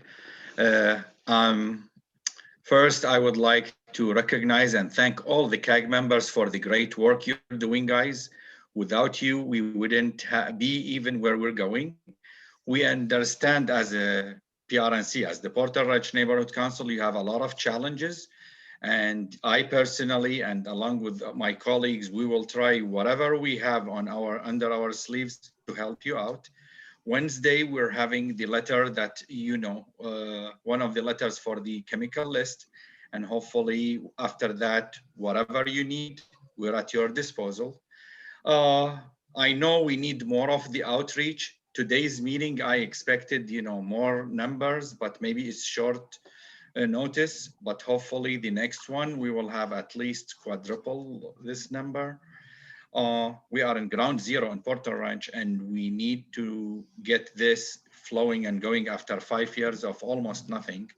Speaker 7: First, I would like to recognize and thank all the CAG members for the great work you're doing, guys. Without you, we wouldn't be even where we're going. We understand as a PRNC, as the Porter Ranch Neighborhood Council, you have a lot of challenges. And I personally, and along with my colleagues, we will try whatever we have on under our sleeves to help you out. Wednesday, we're having the letter that, one of the letters for the chemical list. And hopefully after that, whatever you need, we're at your disposal. I know we need more of the outreach. Today's meeting, I expected, more numbers, but maybe it's short notice, but hopefully the next one, we will have at least quadruple this number. We are in ground zero in Porter Ranch, and we need to get this flowing and going after 5 years of almost nothing.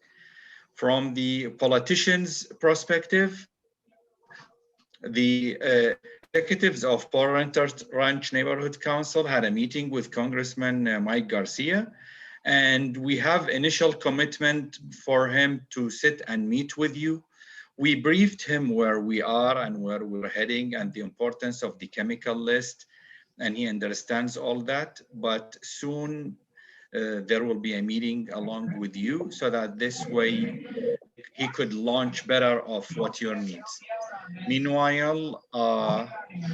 Speaker 7: From the politicians' perspective, the executives of Porter Ranch Neighborhood Council had a meeting with Congressman Mike Garcia, and we have initial commitment for him to sit and meet with you. We briefed him where we are and where we're heading and the importance of the chemical list, and he understands all that. But soon there will be a meeting along with you so that this way he could launch better of what your needs. Meanwhile,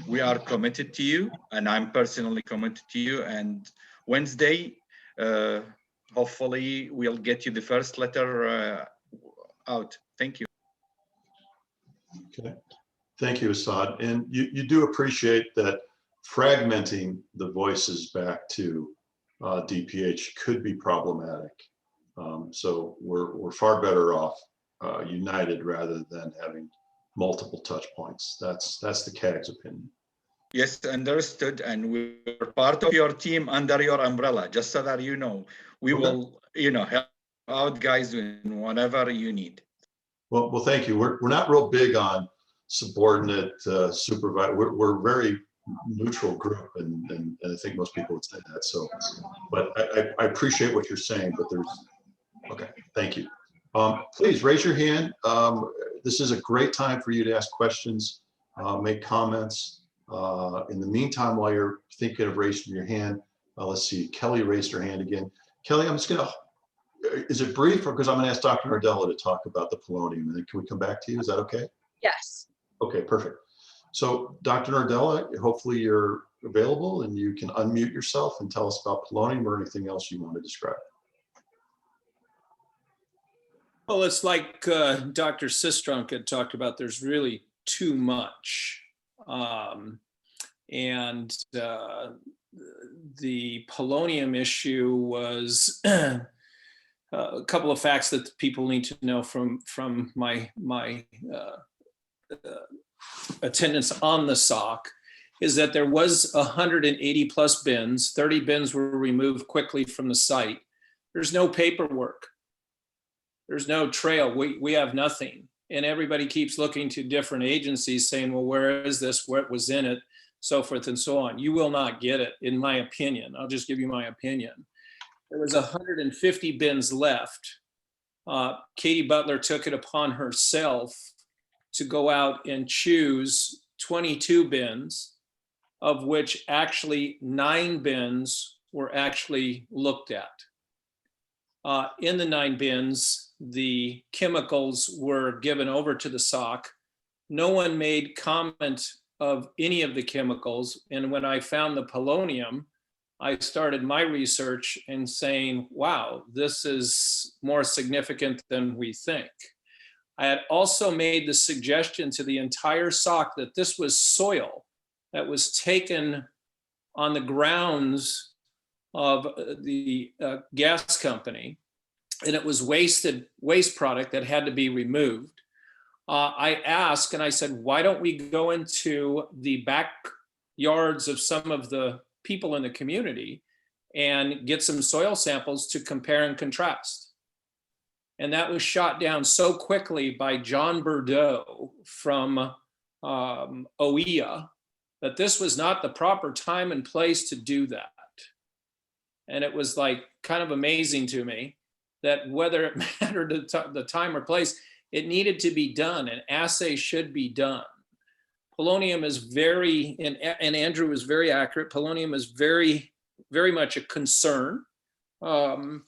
Speaker 7: we are committed to you, and I'm personally committed to you. And Wednesday, hopefully we'll get you the first letter out. Thank you.
Speaker 1: Okay, thank you, Assad. And you do appreciate that fragmenting the voices back to DPH could be problematic. So we're far better off united rather than having multiple touch points. That's the CAG's opinion.
Speaker 7: Yes, understood. And we're part of your team under your umbrella, just so that you know. We will, help out guys in whatever you need.
Speaker 1: Well, thank you. We're not real big on subordinate supervisor. We're a very neutral group, and I think most people would say that. So, but I appreciate what you're saying, but okay, thank you. Please raise your hand. This is a great time for you to ask questions, make comments. In the meantime, while you're thinking of raising your hand, let's see, Kelly raised her hand again. Kelly, I'm just gonna, is it brief, or because I'm gonna ask Dr. Nardella to talk about the polonium, and then can we come back to you? Is that okay?
Speaker 3: Yes.
Speaker 1: Okay, perfect. So Dr. Nardella, hopefully you're available and you can unmute yourself and tell us about polonium or anything else you want to describe.
Speaker 8: Well, it's like Dr. Sistrunk had talked about, there's really too much. The polonium issue was a couple of facts that people need to know from my attendance on the SOC is that there was 180 plus bins, 30 bins were removed quickly from the site. There's no paperwork. There's no trail. We have nothing. And everybody keeps looking to different agencies saying, well, where is this? What was in it? So forth and so on. You will not get it, in my opinion. I'll just give you my opinion. There was 150 bins left. Katie Butler took it upon herself to go out and choose 22 bins, of which actually 9 bins were actually looked at. In the 9 bins, the chemicals were given over to the SOC. No one made comment of any of the chemicals. And when I found the polonium, I started my research and saying, wow, this is more significant than we think. I had also made the suggestion to the entire SOC that this was soil that was taken on the grounds of the gas company, and it was waste product that had to be removed. I asked and I said, why don't we go into the backyards of some of the people in the community and get some soil samples to compare and contrast? And that was shot down so quickly by John Bordeaux from OEA that this was not the proper time and place to do that. And it was like kind of amazing to me that whether it mattered the time or place, it needed to be done. An assay should be done. Polonium is very, and Andrew was very accurate, polonium is very, very much a concern. And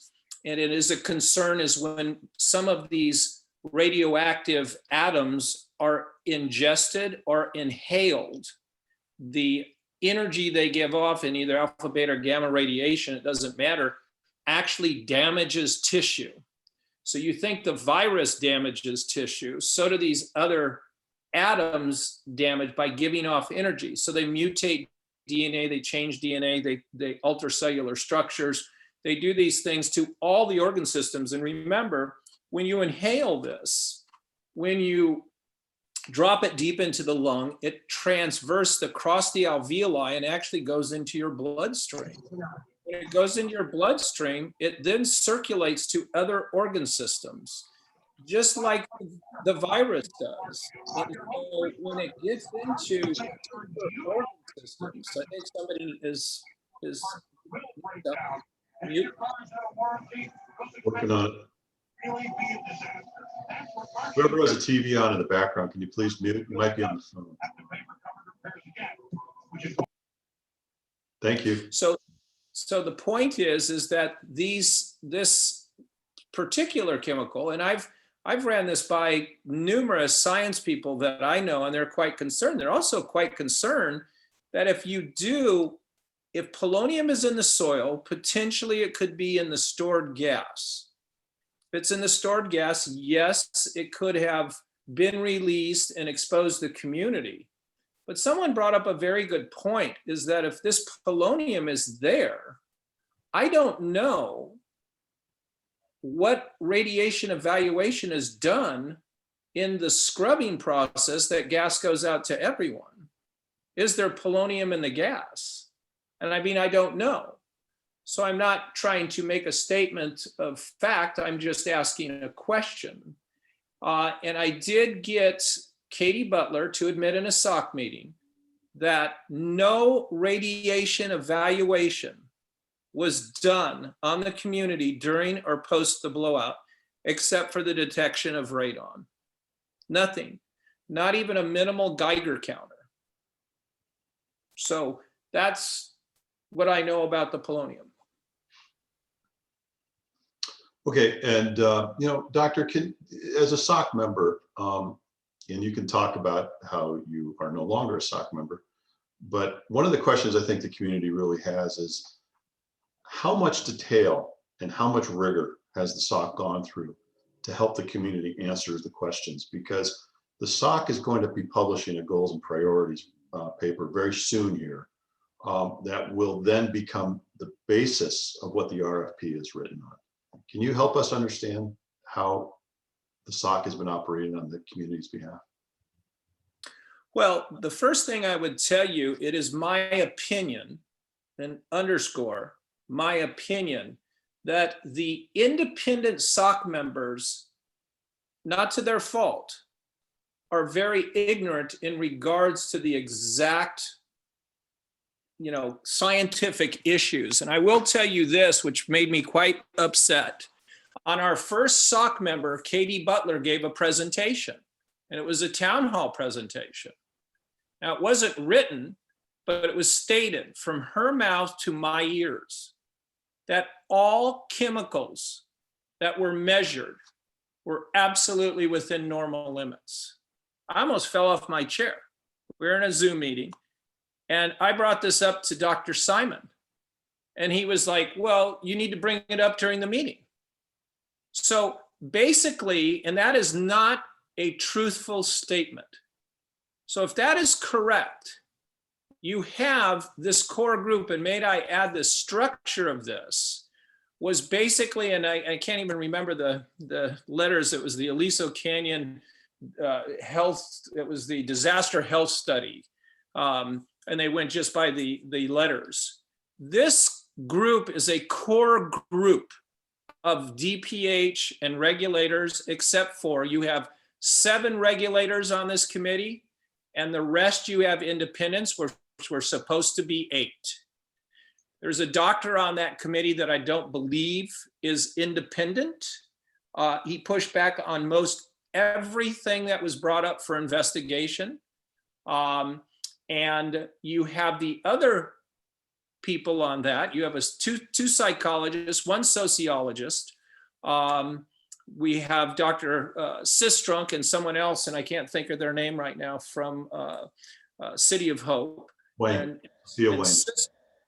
Speaker 8: it is a concern is when some of these radioactive atoms are ingested or inhaled, the energy they give off in either alpha, beta, or gamma radiation, it doesn't matter, actually damages tissue. So you think the virus damages tissue, so do these other atoms damage by giving off energy. So they mutate DNA, they change DNA, they alter cellular structures. They do these things to all the organ systems. And remember, when you inhale this, when you drop it deep into the lung, it transverses across the alveoli and actually goes into your bloodstream. When it goes into your bloodstream, it then circulates to other organ systems, just like the virus does. And so when it gets into organ systems, I think somebody is mute.
Speaker 1: Working on it. Whoever has a TV on in the background, can you please mute? You might be on the phone. Thank you.
Speaker 8: So the point is that this particular chemical, and I've ran this by numerous science people that I know, and they're quite concerned. They're also quite concerned that if polonium is in the soil, potentially it could be in the stored gas. If it's in the stored gas, yes, it could have been released and exposed the community. But someone brought up a very good point, is that if this polonium is there, I don't know what radiation evaluation is done in the scrubbing process that gas goes out to everyone. Is there polonium in the gas? And I mean, I don't know. So I'm not trying to make a statement of fact, I'm just asking a question. And I did get Katie Butler to admit in a SOC meeting that no radiation evaluation was done on the community during or post the blowout, except for the detection of radon. Nothing, not even a minimal Geiger counter. So that's what I know about the polonium.
Speaker 1: Okay, and Doctor, as a SOC member, and you can talk about how you are no longer a SOC member, but one of the questions I think the community really has is how much detail and how much rigor has the SOC gone through to help the community answer the questions? Because the SOC is going to be publishing a goals and priorities paper very soon here that will then become the basis of what the RFP is written on. Can you help us understand how the SOC has been operating on the community's behalf?
Speaker 8: Well, the first thing I would tell you, it is my opinion, and underscore my opinion, that the independent SOC members, not to their fault, are very ignorant in regards to the exact, scientific issues. And I will tell you this, which made me quite upset. On our first SOC member, Katie Butler gave a presentation, and it was a town hall presentation. Now, it wasn't written, but it was stated from her mouth to my ears that all chemicals that were measured were absolutely within normal limits. I almost fell off my chair. We were in a Zoom meeting, and I brought this up to Dr. Simon, and he was like, well, you need to bring it up during the meeting. So basically, and that is not a truthful statement. So if that is correct, you have this core group, and may I add, the structure of this was basically, and I can't even remember the letters, it was the Aliso Canyon health, it was the disaster health study, and they went just by the letters. This group is a core group of DPH and regulators, except for you have 7 regulators on this committee, and the rest you have independents, which were supposed to be 8. There's a doctor on that committee that I don't believe is independent. He pushed back on most everything that was brought up for investigation. And you have the other people on that. You have two psychologists, 1 sociologist. We have Dr. Sistrunk and someone else, and I can't think of their name right now, from City of Hope.
Speaker 1: Wayne.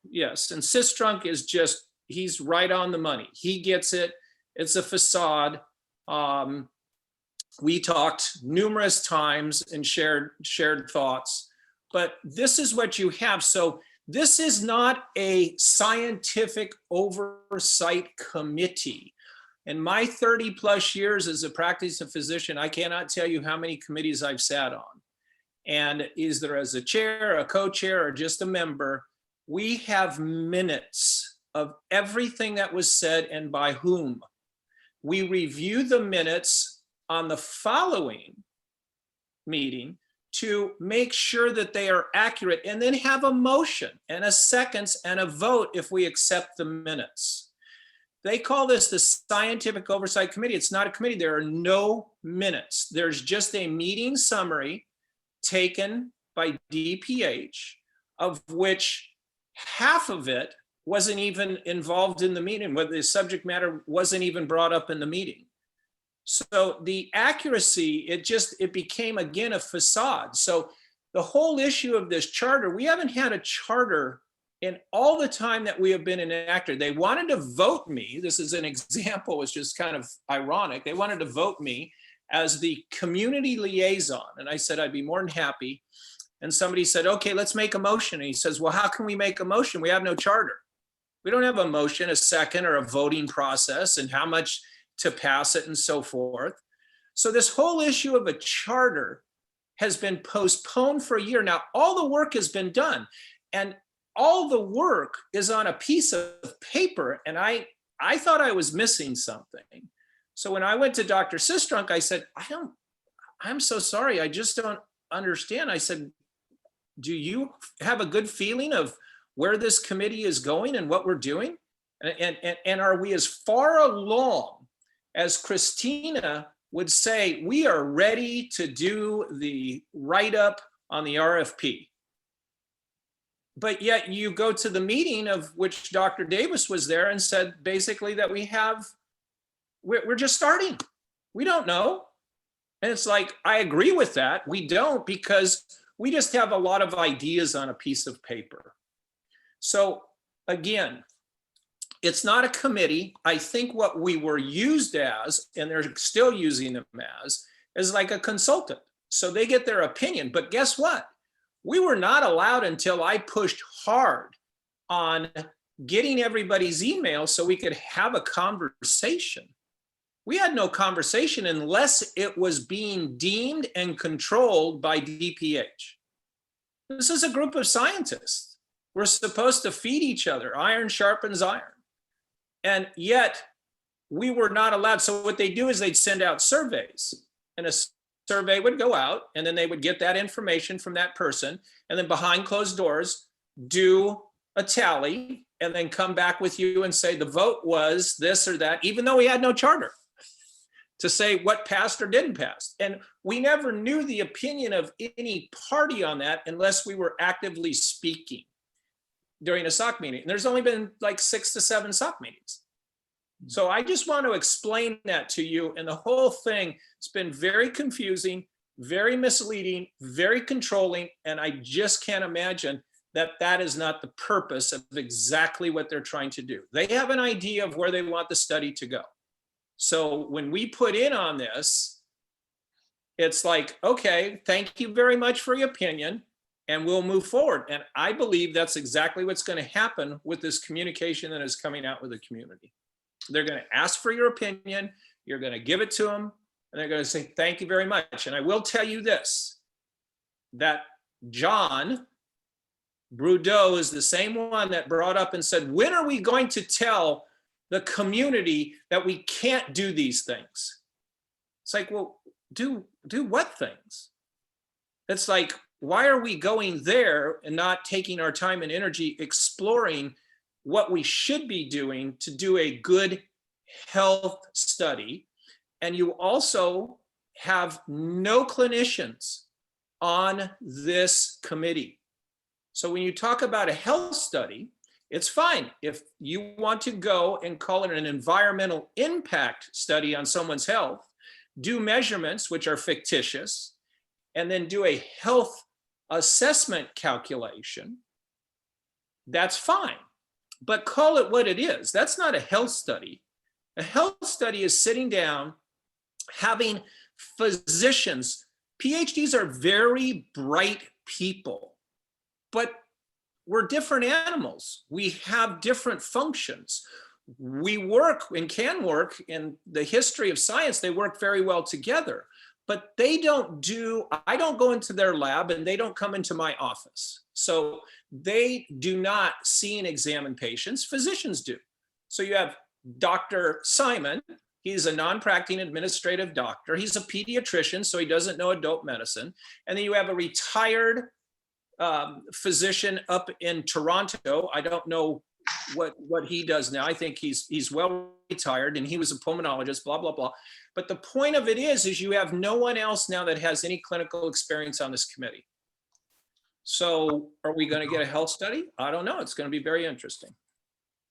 Speaker 8: Yes, and Sistrunk is just, he's right on the money. He gets it. It's a facade. We talked numerous times and shared thoughts, but this is what you have. So This is not a scientific oversight committee. In my 30 plus years as a practicing physician, I cannot tell you how many committees I've sat on. And either as a chair, a co-chair, or just a member, we have minutes of everything that was said and by whom. We review the minutes on the following meeting to make sure that they are accurate, and then have a motion and a seconds and a vote if we accept the minutes. They call this the Scientific Oversight Committee. It's not a committee. There are no minutes. There's just a meeting summary taken by DPH, of which half of it wasn't even involved in the meeting, where the subject matter wasn't even brought up in the meeting. So the accuracy, it became, again, a facade. So the whole issue of this charter, we haven't had a charter in all the time that we have been enacted. They wanted to vote me. This is an example, it's just kind of ironic. They wanted to vote me as the community liaison. And I said, I'd be more than happy. And somebody said, okay, let's make a motion. And he says, well, how can we make a motion? We have no charter. We don't have a motion, a second, or a voting process, and how much to pass it and so forth. So this whole issue of a charter has been postponed for a year. Now, all the work has been done, and all the work is on a piece of paper. And I thought I was missing something. So when I went to Dr. Sistrunk, I said, I'm so sorry. I just don't understand. I said, do you have a good feeling of where this committee is going and what we're doing? And are we as far along as Christina would say, we are ready to do the write-up on the RFP? But yet you go to the meeting of which Dr. Davis was there and said basically that we're just starting. We don't know. And it's like, I agree with that. We don't, because we just have a lot of ideas on a piece of paper. So again, it's not a committee. I think what we were used as, and they're still using them as, is like a consultant. So they get their opinion, but guess what? We were not allowed until I pushed hard on getting everybody's email so we could have a conversation. We had no conversation unless it was being deemed and controlled by DPH. This is a group of scientists. We're supposed to feed each other. Iron sharpens iron. And yet we were not allowed. So what they do is they'd send out surveys, and a survey would go out, and then they would get that information from that person, and then behind closed doors, do a tally, and then come back with you and say the vote was this or that, even though we had no charter to say what passed or didn't pass. And we never knew the opinion of any party on that unless we were actively speaking during a SOC meeting. And there's only been like 6 to 7 SOC meetings. So I just want to explain that to you. And the whole thing has been very confusing, very misleading, very controlling. And I just can't imagine that that is not the purpose of exactly what they're trying to do. They have an idea of where they want the study to go. So when we put in on this, it's like, okay, thank you very much for your opinion, and we'll move forward. And I believe that's exactly what's going to happen with this communication that is coming out with the community. They're going to ask for your opinion, you're going to give it to them, and they're going to say, thank you very much. And I will tell you this, that John Brudeau is the same one that brought up and said, when are we going to tell the community that we can't do these things? It's like, well, do what things? It's like, why are we going there and not taking our time and energy exploring what we should be doing to do a good health study? And you also have no clinicians on this committee. So when you talk about a health study, it's fine if you want to go and call it an environmental impact study on someone's health, do measurements, which are fictitious, and then do a health assessment calculation. That's fine, but call it what it is. That's not a health study. A health study is sitting down, having physicians, PhDs are very bright people, but we're different animals. We have different functions. We work and can work in the history of science. They work very well together, but they don't do, I don't go into their lab and they don't come into my office. So they do not see and examine patients, physicians do. So you have Dr. Simon, he's a non-practicing administrative doctor. He's a pediatrician, so he doesn't know adult medicine. And then you have a retired physician up in Toronto. I don't know what he does now. I think he's well retired, and he was a pulmonologist, blah, blah, blah. But the point of it is you have no one else now that has any clinical experience on this committee. So are we going to get a health study? I don't know. It's going to be very interesting.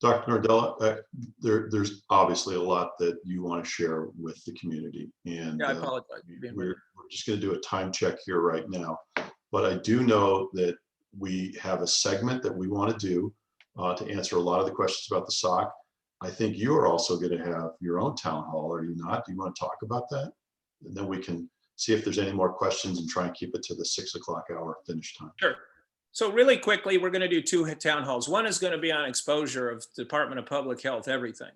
Speaker 1: Dr. Nardella, there's obviously a lot that you want to share with the community, and
Speaker 8: Yeah, I apologize.
Speaker 1: we're just going to do a time check here right now. But I do know that we have a segment that we want to do to answer a lot of the questions about the SOC. I think you are also going to have your own town hall, are you not? Do you want to talk about that? And then we can see if there's any more questions and try and keep it to the 6 o'clock hour finish time.
Speaker 8: Sure. So really quickly, we're going to do 2 town halls. One is going to be on exposure of Department of Public Health, everything.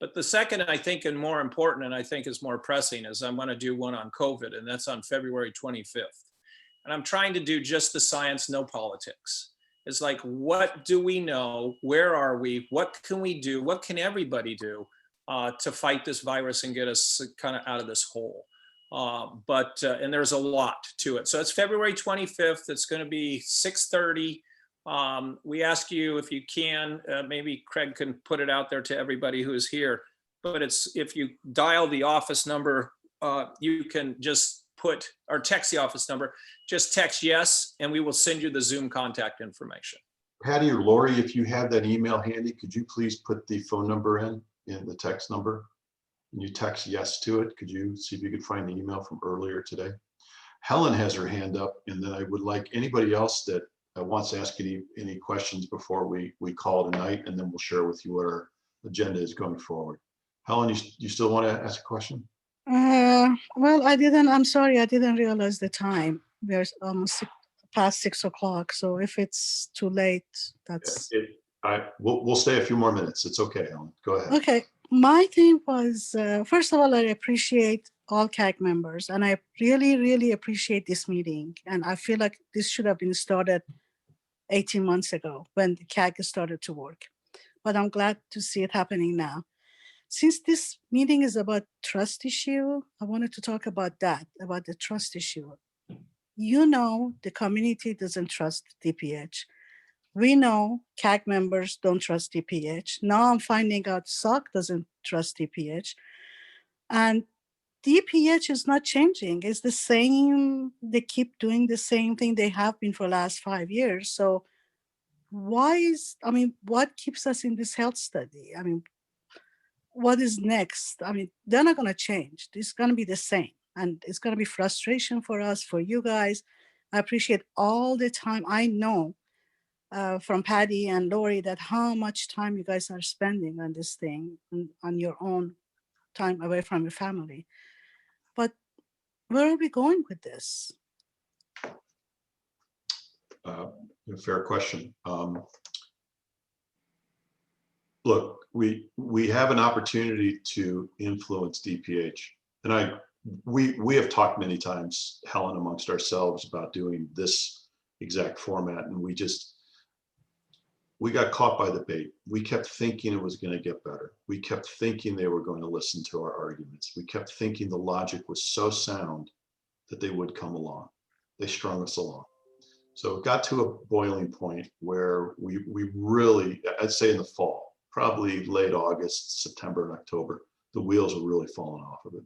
Speaker 8: But the second, I think, and more important, and I think is more pressing, is I'm going to do one on COVID, and that's on February 25th. And I'm trying to do just the science, no politics. It's like, what do we know? Where are we? What can we do? What can everybody do to fight this virus and get us kind of out of this hole? And there's a lot to it. So it's February 25th. It's going to be 6:30. We ask you if you can, maybe Craig can put it out there to everybody who is here, but it's, if you dial the office number, you can just put, or text the office number, just text yes, and we will send you the Zoom contact information.
Speaker 1: Patty or Lori, if you have that email handy, could you please put the phone number in the text number? And you text yes to it. Could you see if you could find the email from earlier today? Helen has her hand up, and then I would like anybody else that wants to ask any questions before we call tonight, and then we'll share with you what our agenda is going forward. Helen, you still want to ask a question?
Speaker 9: Well, I'm sorry, I didn't realize the time. We're almost past 6 o'clock. So if it's too late, that's.
Speaker 1: We'll stay a few more minutes. It's okay, Helen. Go ahead.
Speaker 9: Okay. My thing was, first of all, I appreciate all CAG members, and I really, really appreciate this meeting. And I feel like this should have been started 18 months ago when the CAG started to work. But I'm glad to see it happening now. Since this meeting is about trust issue, I wanted to talk about that, about the trust issue. You know, the community doesn't trust DPH. We know CAG members don't trust DPH. Now I'm finding out SOC doesn't trust DPH. And DPH is not changing. It's the same. They keep doing the same thing they have been for the last 5 years. So what keeps us in this health study? What is next? They're not going to change. It's going to be the same. And it's going to be frustration for us, for you guys. I appreciate all the time. I know from Patty and Lori that how much time you guys are spending on this thing, on your own time away from your family. But where are we going with this?
Speaker 1: Fair question. Look, we have an opportunity to influence DPH, and we have talked many times, Helen, amongst ourselves about doing this exact format, and we got caught by the bait. We kept thinking it was going to get better. We kept thinking they were going to listen to our arguments. We kept thinking the logic was so sound that they would come along. They strung us along. So it got to a boiling point where we really, I'd say in the fall, probably late August, September, and October, the wheels were really falling off of it.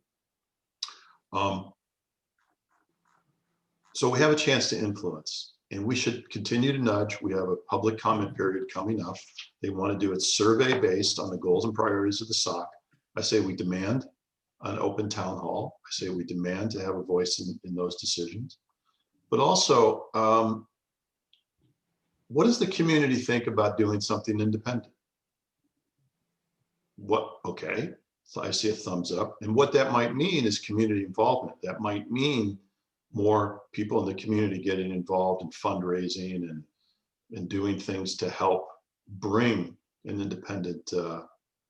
Speaker 1: So we have a chance to influence, and we should continue to nudge. We have a public comment period coming up. They want to do it survey based on the goals and priorities of the SOC. I say we demand an open town hall. I say we demand to have a voice in those decisions. But also, what does the community think about doing something independent? Okay, so I see a thumbs up. And what that might mean is community involvement. That might mean more people in the community getting involved in fundraising and doing things to help bring an independent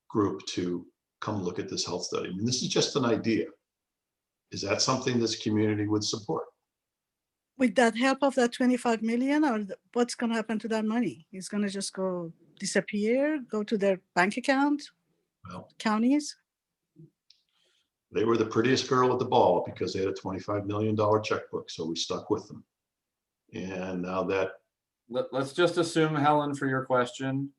Speaker 1: group to come look at this health study. I mean, this is just an idea. Is that something this community would support?
Speaker 9: With that help of that 25 million, or what's going to happen to that money? It's going to just go disappear, go to their bank account,
Speaker 1: Well,
Speaker 9: counties?
Speaker 1: they were the prettiest girl at the ball because they had a $25 million checkbook, so we stuck with them. And now that,
Speaker 2: Let's just assume, Helen, for your question,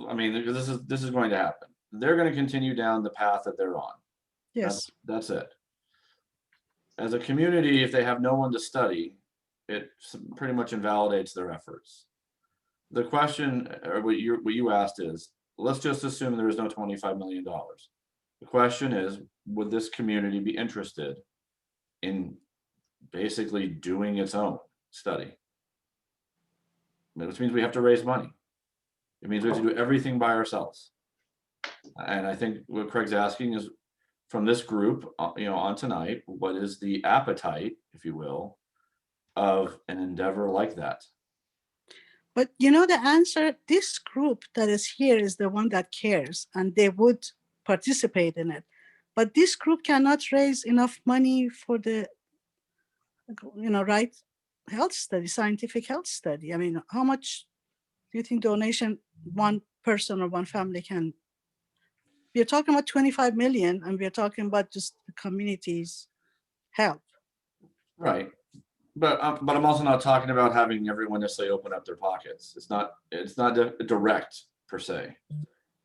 Speaker 2: I mean, this is going to happen. They're going to continue down the path that they're on.
Speaker 9: Yes.
Speaker 2: That's it. As a community, if they have no one to study, it pretty much invalidates their efforts. The question, or what you asked is, let's just assume there is no $25 million. The question is, would this community be interested in basically doing its own study? Which means we have to raise money. It means we have to do everything by ourselves. And I think what Craig's asking is, from this group, on tonight, what is the appetite, if you will, of an endeavor like that?
Speaker 9: But the answer, this group that is here is the one that cares, and they would participate in it. But this group cannot raise enough money for the, right health study, scientific health study. I mean, how much do you think donation one person or one family can? We're talking about 25 million, and we're talking about just the community's help.
Speaker 2: Right. But I'm also not talking about having everyone necessarily open up their pockets. It's not direct per se.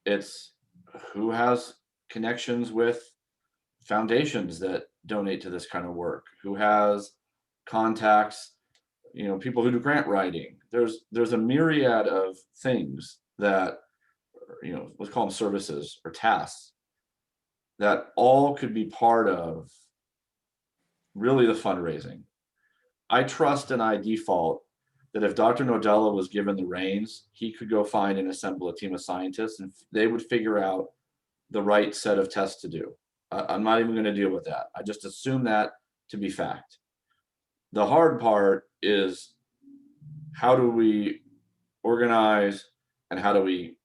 Speaker 2: It's who has connections with foundations that donate to this kind of work, who has contacts, people who do grant writing. There's a myriad of things that, let's call them services or tasks, that all could be part of really the fundraising. I trust and I default that if Dr. Nodella was given the reins, he could go find and assemble a team of scientists, and they would figure out the right set of tests to do. I'm not even going to deal with that. I just assume that to be fact. The hard part is, how do we organize and how do we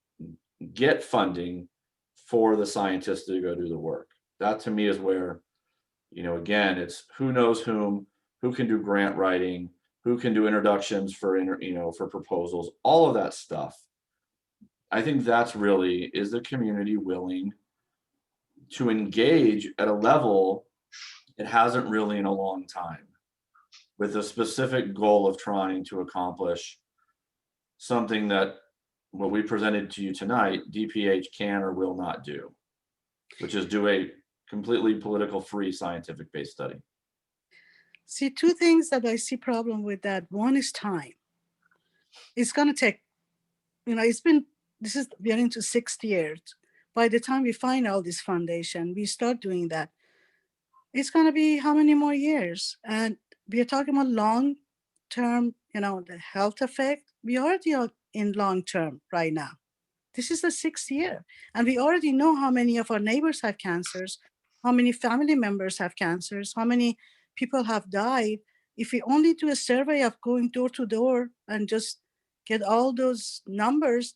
Speaker 2: get funding for the scientists to go do the work? That to me is where, again, it's who knows whom, who can do grant writing, who can do introductions for for proposals, all of that stuff. I think that's really, is the community willing to engage at a level it hasn't really in a long time, with a specific goal of trying to accomplish something that what we presented to you tonight, DPH can or will not do, which is do a completely political free scientific based study.
Speaker 9: See, two things that I see problem with that. One is time. It's going to take, we are into 6 years. By the time we find all this foundation, we start doing that, it's going to be how many more years? And we are talking about long-term, the health effect. We already are in long-term right now. This is the 6th year. And we already know how many of our neighbors have cancers, how many family members have cancers, how many people have died. If we only do a survey of going door to door and just get all those numbers,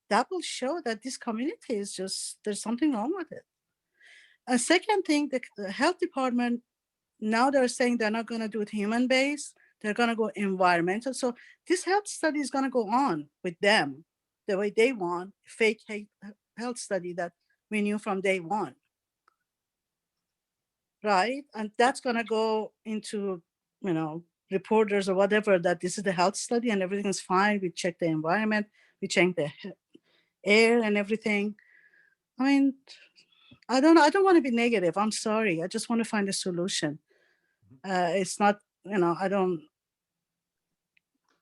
Speaker 9: that will show that this community is just, there's something wrong with it. A second thing, the health department, now they're saying they're not going to do it human-based, they're going to go environmental. So this health study is going to go on with them the way they want, fake health study that we knew from day one. Right? And that's going to go into, reporters or whatever, that this is the health study and everything is fine. We check the environment, we check the air and everything. I mean, I don't want to be negative. I'm sorry. I just want to find a solution. It's not, I don't.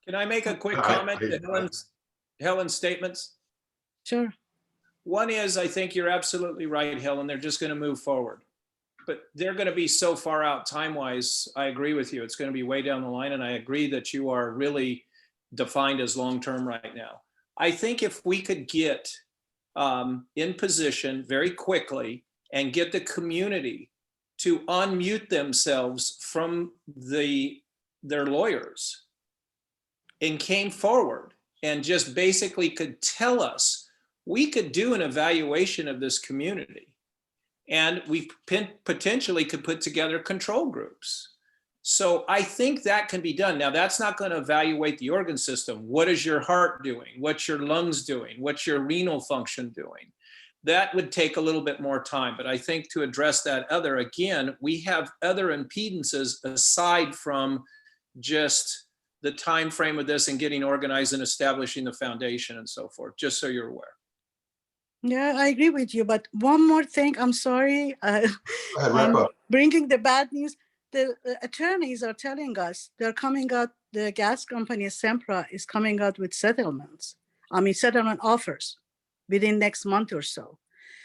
Speaker 8: Can I make a quick comment to Helen's statements?
Speaker 9: Sure.
Speaker 8: One is, I think you're absolutely right, Helen. They're just going to move forward. But they're going to be so far out time-wise. I agree with you. It's going to be way down the line. And I agree that you are really defined as long-term right now. I think if we could get in position very quickly and get the community to unmute themselves from their lawyers and came forward and just basically could tell us, we could do an evaluation of this community and we potentially could put together control groups. So I think that can be done. Now, that's not going to evaluate the organ system. What is your heart doing? What's your lungs doing? What's your renal function doing? That would take a little bit more time. But I think to address that other, again, we have other impedances aside from just the time frame of this and getting organized and establishing the foundation and so forth, just so you're aware.
Speaker 9: Yeah, I agree with you. But one more thing, I'm sorry.
Speaker 1: Go ahead, wrap
Speaker 9: I'm
Speaker 1: up.
Speaker 9: bringing the bad news. The attorneys are telling us they're coming out, the gas company Sempra is coming out with settlement offers within next month or so.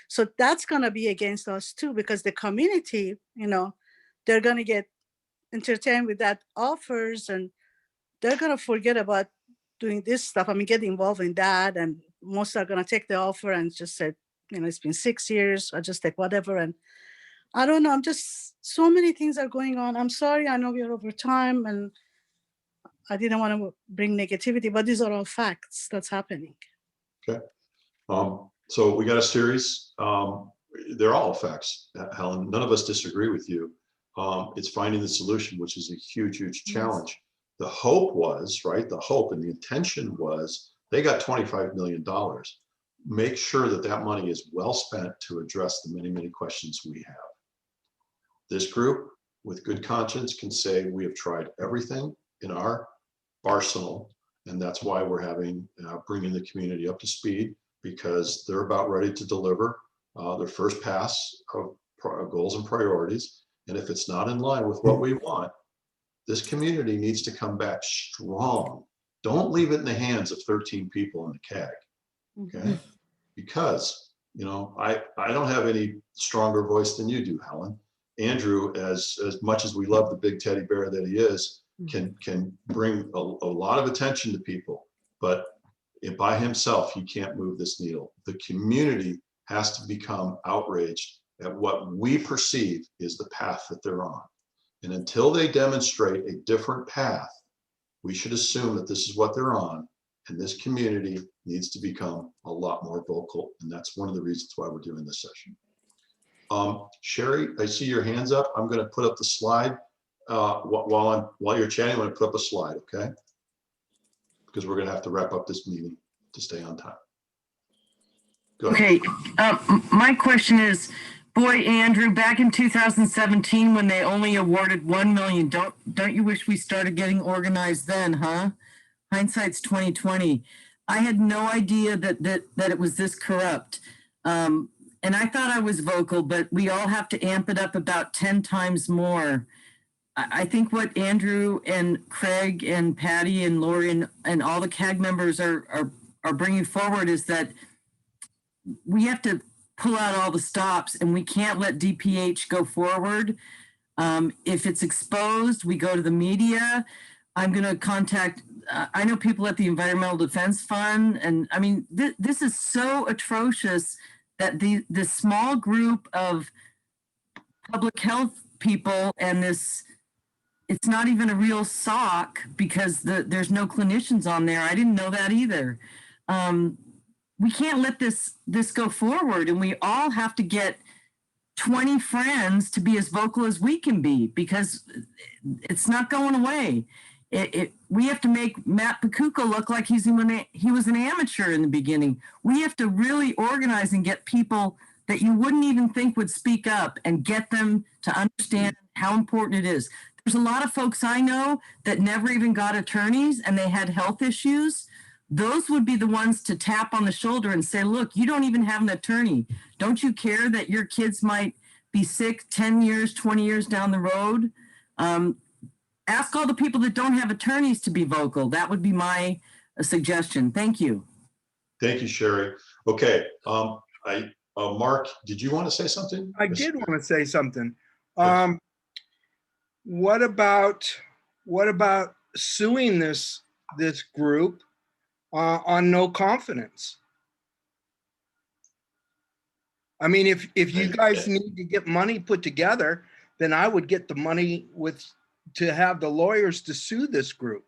Speaker 9: So that's going to be against us too, because the community, they're going to get entertained with that offers and they're going to forget about doing this stuff. Get involved in that. And most are going to take the offer and just say, it's been 6 years, I just take whatever. And I don't know, so many things are going on. I'm sorry, I know we're over time and I didn't want to bring negativity, but these are all facts that's happening.
Speaker 1: Okay. So we got a series. They're all facts, Helen. None of us disagree with you. It's finding the solution, which is a huge, huge challenge. The hope was, right? The hope and the intention was they got $25 million. Make sure that that money is well spent to address the many, many questions we have. This group, with good conscience, can say we have tried everything in our arsenal, and that's why we're bringing the community up to speed, because they're about ready to deliver their first pass of goals and priorities. And if it's not in line with what we want, this community needs to come back strong. Don't leave it in the hands of 13 people in the CAG, okay? Because, I don't have any stronger voice than you do, Helen. Andrew, as much as we love the big teddy bear that he is, can bring a lot of attention to people, but by himself, he can't move this needle. The community has to become outraged at what we perceive is the path that they're on. And until they demonstrate a different path, we should assume that this is what they're on, and this community needs to become a lot more vocal. And that's one of the reasons why we're doing this session. Sherry, I see your hands up. I'm going to put up the slide while you're chatting. I'm going to put up a slide, okay? Because we're going to have to wrap up this meeting to stay on time. Go ahead.
Speaker 10: Okay, my question is, boy, Andrew, back in 2017 when they only awarded $1 million, don't you wish we started getting organized then, huh? Hindsight's 2020. I had no idea that it was this corrupt. And I thought I was vocal, but we all have to amp it up about 10 times more. I think what Andrew and Craig and Patty and Lori and all the CAG members are bringing forward is that we have to pull out all the stops and we can't let DPH go forward. If it's exposed, we go to the media. I'm going to contact, I know people at the Environmental Defense Fund. And this is so atrocious that this small group of public health people and it's not even a real SOC because there's no clinicians on there. I didn't know that either. We can't let this go forward, and we all have to get 20 friends to be as vocal as we can be because it's not going away. We have to make Matt Pacuca look like he was an amateur in the beginning. We have to really organize and get people that you wouldn't even think would speak up and get them to understand how important it is. There's a lot of folks I know that never even got attorneys and they had health issues. Those would be the ones to tap on the shoulder and say, look, you don't even have an attorney. Don't you care that your kids might be sick 10 years, 20 years down the road? Ask all the people that don't have attorneys to be vocal. That would be my suggestion. Thank you.
Speaker 1: Thank you, Sherry. Okay, Mark, did you want to say something?
Speaker 11: I did want to say something. What about suing this group on no confidence? If you guys need to get money put together, then I would get the money to have the lawyers to sue this group.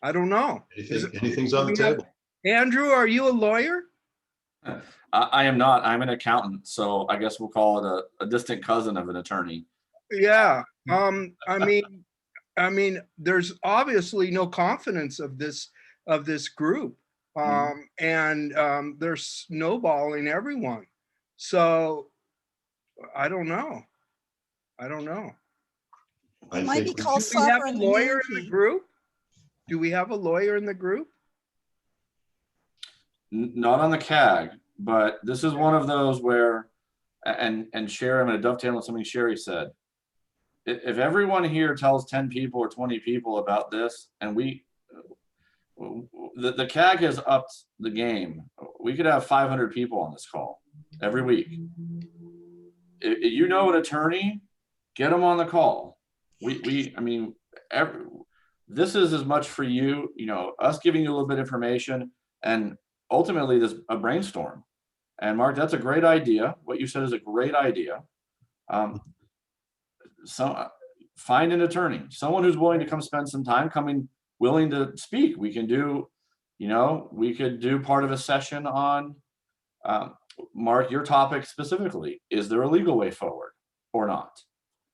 Speaker 11: I don't know.
Speaker 1: Anything's on the table.
Speaker 11: Andrew, are you a lawyer?
Speaker 2: I am not. I'm an accountant, so I guess we'll call it a distant cousin of an attorney.
Speaker 11: Yeah. I mean, there's obviously no confidence of this group. They're snowballing everyone. So I don't know.
Speaker 1: I
Speaker 12: It might be
Speaker 1: think
Speaker 12: called
Speaker 11: Do we have a
Speaker 12: sovereign
Speaker 11: lawyer in the
Speaker 12: immunity.
Speaker 11: group? Do we have a lawyer in the group?
Speaker 2: Not on the CAG, but this is one of those where, and Sherry, I'm going to dovetail on something Sherry said. If everyone here tells 10 people or 20 people about this, and the CAG has upped the game, we could have 500 people on this call every week. If you know an attorney, get them on the call. I mean, this is as much for you, us giving you a little bit of information, and ultimately this a brainstorm. And Mark, that's a great idea. What you said is a great idea. So find an attorney, someone who's willing to come spend some time, willing to speak. We can do, we could do part of a session on, Mark, your topic specifically. Is there a legal way forward or not?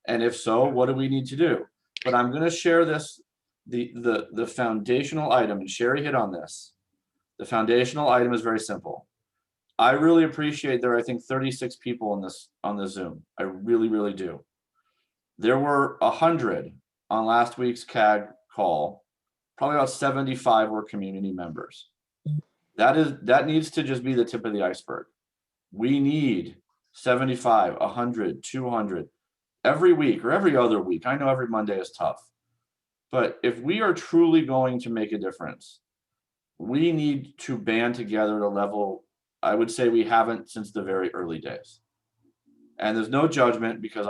Speaker 2: And if so, what do we need to do? But I'm going to share this, the foundational item, and Sherry hit on this. The foundational item is very simple. I really appreciate there are, I think, 36 people on this Zoom. I really, really do. There were 100 on last week's CAG call. Probably about 75 were community members. That needs to just be the tip of the iceberg. We need 75, 100, 200 every week or every other week. I know every Monday is tough, but if we are truly going to make a difference, we need to band together at a level I would say we haven't since the very early days. And there's no judgment, because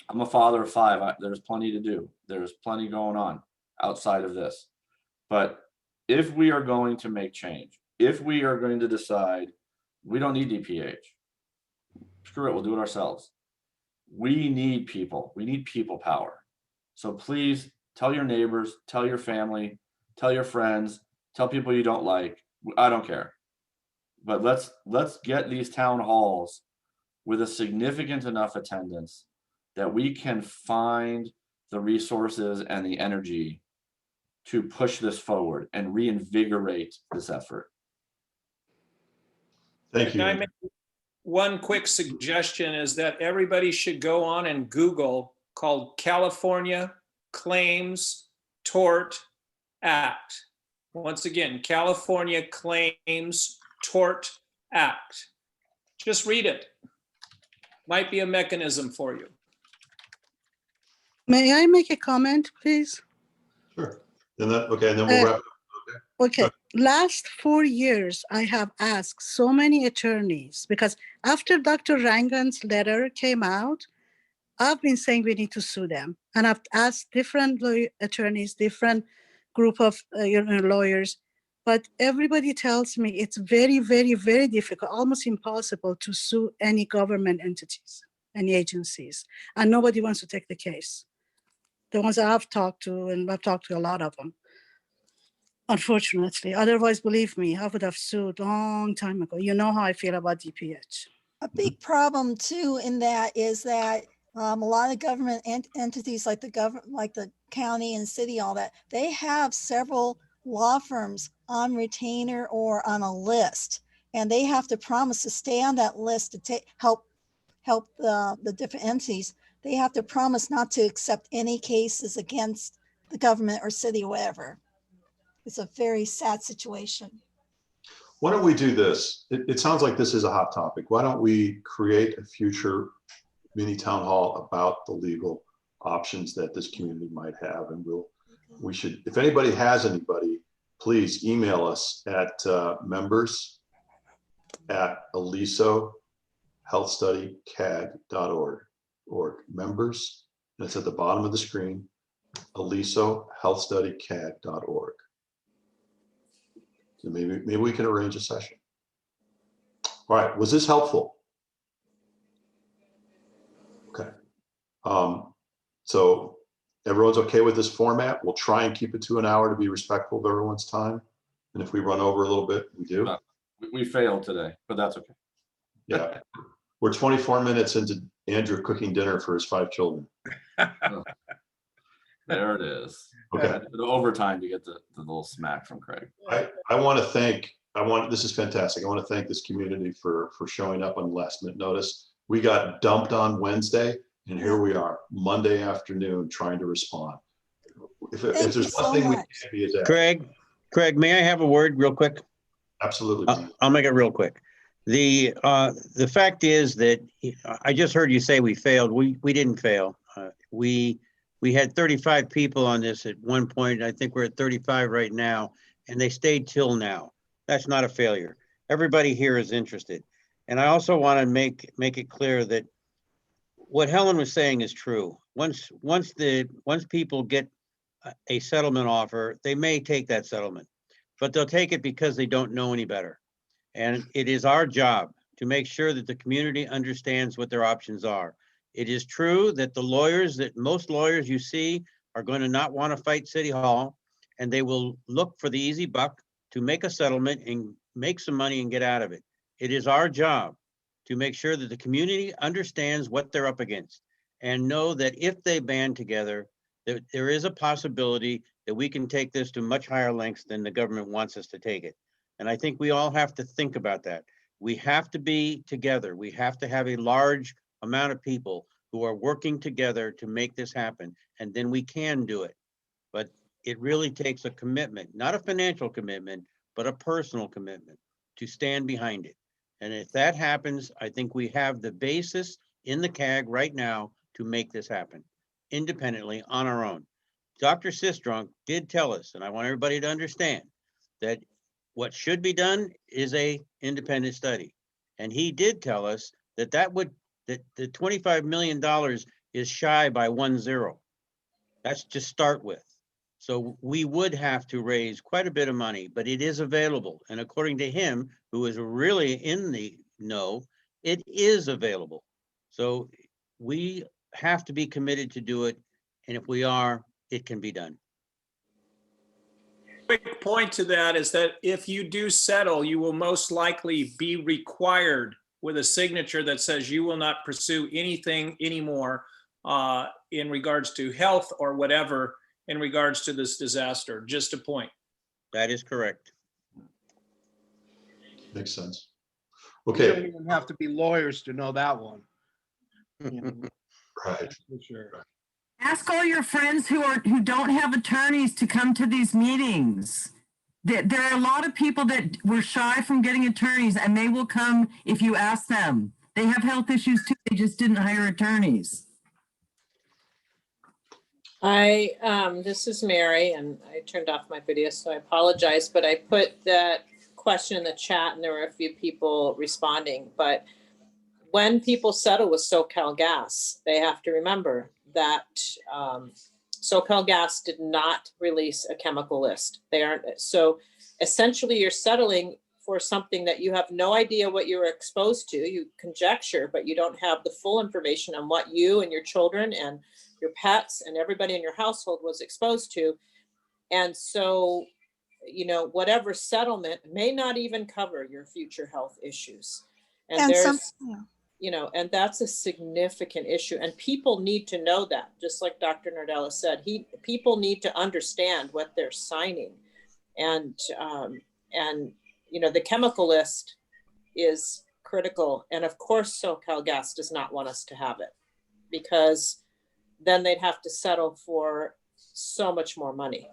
Speaker 2: I'm a father of 5. There's plenty to do. There's plenty going on outside of this. But if we are going to make change, if we are going to decide we don't need DPH, screw it, we'll do it ourselves. We need people. We need people power. So please tell your neighbors, tell your family, tell your friends, tell people you don't like. I don't care. But let's get these town halls with a significant enough attendance that we can find the resources and the energy to push this forward and reinvigorate this effort.
Speaker 1: Thank
Speaker 8: Can I
Speaker 1: you.
Speaker 8: make one quick suggestion is that everybody should go on and Google called California Claims Tort Act. Once again, California Claims Tort Act. Just read it. Might be a mechanism for you.
Speaker 9: May I make a comment, please?
Speaker 1: Sure. And then we'll wrap it up.
Speaker 9: Okay, last 4 years, I have asked so many attorneys, because after Dr. Rangan's letter came out, I've been saying we need to sue them. And I've asked different attorneys, different group of lawyers, but everybody tells me it's very, very, very difficult, almost impossible to sue any government entities, any agencies, and nobody wants to take the case. The ones I've talked to, and I've talked to a lot of them, unfortunately. Otherwise, believe me, I would have sued a long time ago. You know how I feel about DPH.
Speaker 12: A big problem too in that is that a lot of government entities like the county and city, all that, they have several law firms on retainer or on a list, and they have to promise to stay on that list to help the different entities. They have to promise not to accept any cases against the government or city or whatever. It's a very sad situation.
Speaker 1: Why don't we do this? It sounds like this is a hot topic. Why don't we create a future mini town hall about the legal options that this community might have? And we should, if anybody has anybody, please email us at members@alisohealthstudycag.org, or members, and it's at the bottom of the screen, alisohealthstudycag.org. So maybe we can arrange a session. All right, was this helpful? Okay. So everyone's okay with this format, we'll try and keep it to an hour to be respectful of everyone's time. And if we run over a little bit, we do.
Speaker 2: We failed today, but that's okay.
Speaker 1: Yeah. We're 24 minutes into Andrew cooking dinner for his 5 children.
Speaker 2: There it is.
Speaker 1: Okay.
Speaker 2: I had to do overtime to get the little smack from Craig.
Speaker 1: I want to thank, this is fantastic. I want to thank this community for showing up on last minute notice. We got dumped on Wednesday and here we are Monday afternoon trying to respond. If there's one thing we can be is that.
Speaker 6: Craig, may I have a word real quick?
Speaker 1: Absolutely.
Speaker 6: I'll make it real quick. The fact is that I just heard you say we failed. We didn't fail. We had 35 people on this at one point. I think we're at 35 right now, and they stayed till now. That's not a failure. Everybody here is interested. And I also want to make it clear that what Helen was saying is true. Once people get a settlement offer, they may take that settlement, but they'll take it because they don't know any better. And it is our job to make sure that the community understands what their options are. It is true that most lawyers you see are going to not want to fight City Hall, and they will look for the easy buck to make a settlement and make some money and get out of it. It is our job to make sure that the community understands what they're up against and know that if they band together, there is a possibility that we can take this to much higher lengths than the government wants us to take it. And I think we all have to think about that. We have to be together. We have to have a large amount of people who are working together to make this happen, and then we can do it. But it really takes a commitment, not a financial commitment, but a personal commitment to stand behind it. And if that happens, I think we have the basis in the CAG right now to make this happen independently on our own. Dr. Sistrunk did tell us, and I want everybody to understand that what should be done is a independent study. And he did tell us that the $25 million is shy by 10. That's to start with. So we would have to raise quite a bit of money, but it is available. And according to him, who is really in the know, it is available. So we have to be committed to do it. And if we are, it can be done.
Speaker 8: Quick point to that is that if you do settle, you will most likely be required with a signature that says you will not pursue anything anymore in regards to health or whatever in regards to this disaster. Just a point.
Speaker 6: That is correct.
Speaker 1: Makes sense.
Speaker 11: You
Speaker 1: Okay.
Speaker 11: don't even have to be lawyers to know that one. You know,
Speaker 1: Right.
Speaker 11: that's for sure.
Speaker 10: Ask all your friends who don't have attorneys to come to these meetings. There are a lot of people that were shy from getting attorneys, and they will come if you ask them. They have health issues too. They just didn't hire attorneys.
Speaker 5: This is Mary, and I turned off my video, so I apologize, but I put that question in the chat and there were a few people responding. But when people settle with SoCalGas, they have to remember that SoCalGas did not release a chemical list. They aren't. So essentially you're settling for something that you have no idea what you were exposed to. You conjecture, but you don't have the full information on what you and your children and your pets and everybody in your household was exposed to. And so, you know, whatever settlement may not even cover your future health issues. And there's, you know, and that's a significant issue. And people need to know that, just like Dr. Nardella said, people need to understand what they're signing. And you know, the chemical list is critical. And of course, SoCalGas does not want us to have it, because then they'd have to settle for so much more money.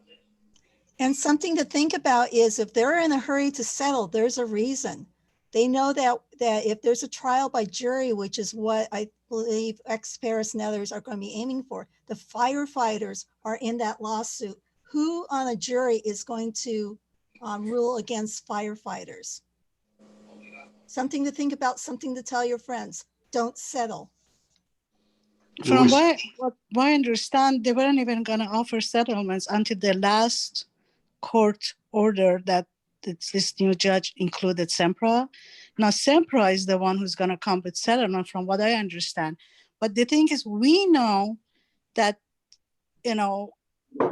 Speaker 12: And something to think about is if they're in a hurry to settle, there's a reason. They know that if there's a trial by jury, which is what I believe ex-Paris and others are going to be aiming for, the firefighters are in that lawsuit. Who on a jury is going to rule against firefighters? Something to think about, something to tell your friends. Don't settle.
Speaker 9: From what I understand, they weren't even going to offer settlements until the last court order that this new judge included Sempra. Now, Sempra is the one who's going to come with settlement from what I understand. But the thing is, we know that you know,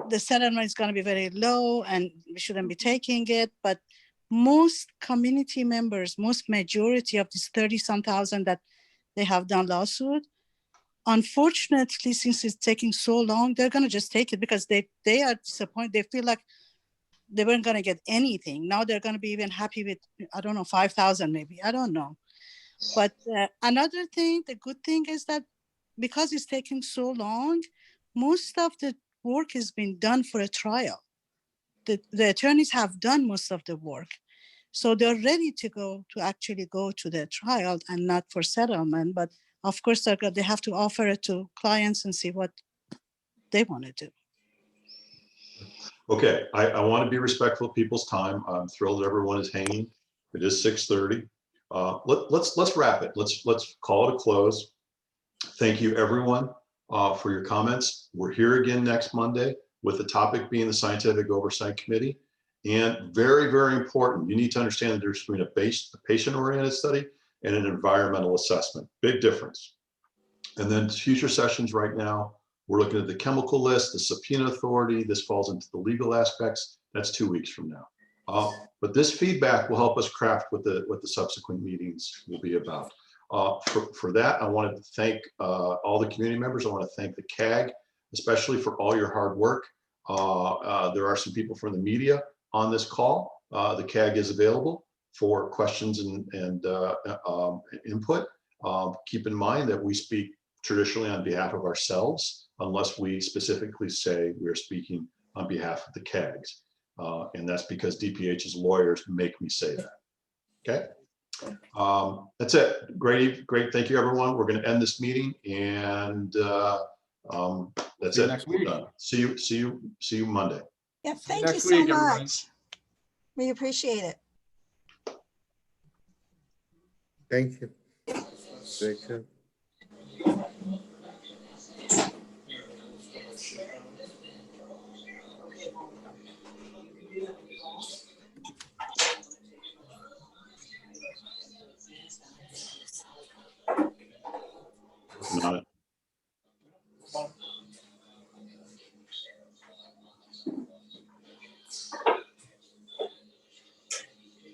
Speaker 9: the settlement is going to be very low and we shouldn't be taking it. But most community members, most majority of these 30-some thousand that they have done lawsuit, unfortunately, since it's taking so long, they're going to just take it because they are disappointed. They feel like they weren't going to get anything. Now they're going to be even happy with, I don't know, 5,000 maybe. I don't know. But another thing, the good thing is that because it's taking so long, most of the work has been done for a trial. The attorneys have done most of the work. So they're ready to actually go to the trial and not for settlement. But of course, they have to offer it to clients and see what they want to do.
Speaker 1: Okay, I want to be respectful of people's time. I'm thrilled that everyone is hanging. It is 6:30. Let's wrap it. Let's call it a close. Thank you, everyone, for your comments. We're here again next Monday with the topic being the Scientific Oversight Committee. And very, very important, you need to understand the difference between a patient-oriented study and an environmental assessment. Big difference. And then future sessions right now, we're looking at the chemical list, the subpoena authority. This falls into the legal aspects. That's 2 weeks from now. But this feedback will help us craft what the subsequent meetings will be about. For that, I wanted to thank all the community members. I want to thank the CAG, especially for all your hard work. There are some people from the media on this call. The CAG is available for questions and input. Keep in mind that we speak traditionally on behalf of ourselves, unless we specifically say we're speaking on behalf of the CAGs. And that's because DPH's lawyers make me say that. Okay. That's it. Great. Thank you, everyone. We're going to end this meeting, and that's
Speaker 2: See you
Speaker 1: it.
Speaker 2: next
Speaker 1: We're
Speaker 2: week.
Speaker 1: done. See you Monday.
Speaker 12: Yeah,
Speaker 2: See you
Speaker 12: thank you
Speaker 2: next
Speaker 12: so
Speaker 2: week, everybody.
Speaker 12: much. We appreciate it.
Speaker 13: Thank you. Take care.
Speaker 1: Working on it.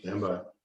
Speaker 1: Stand by.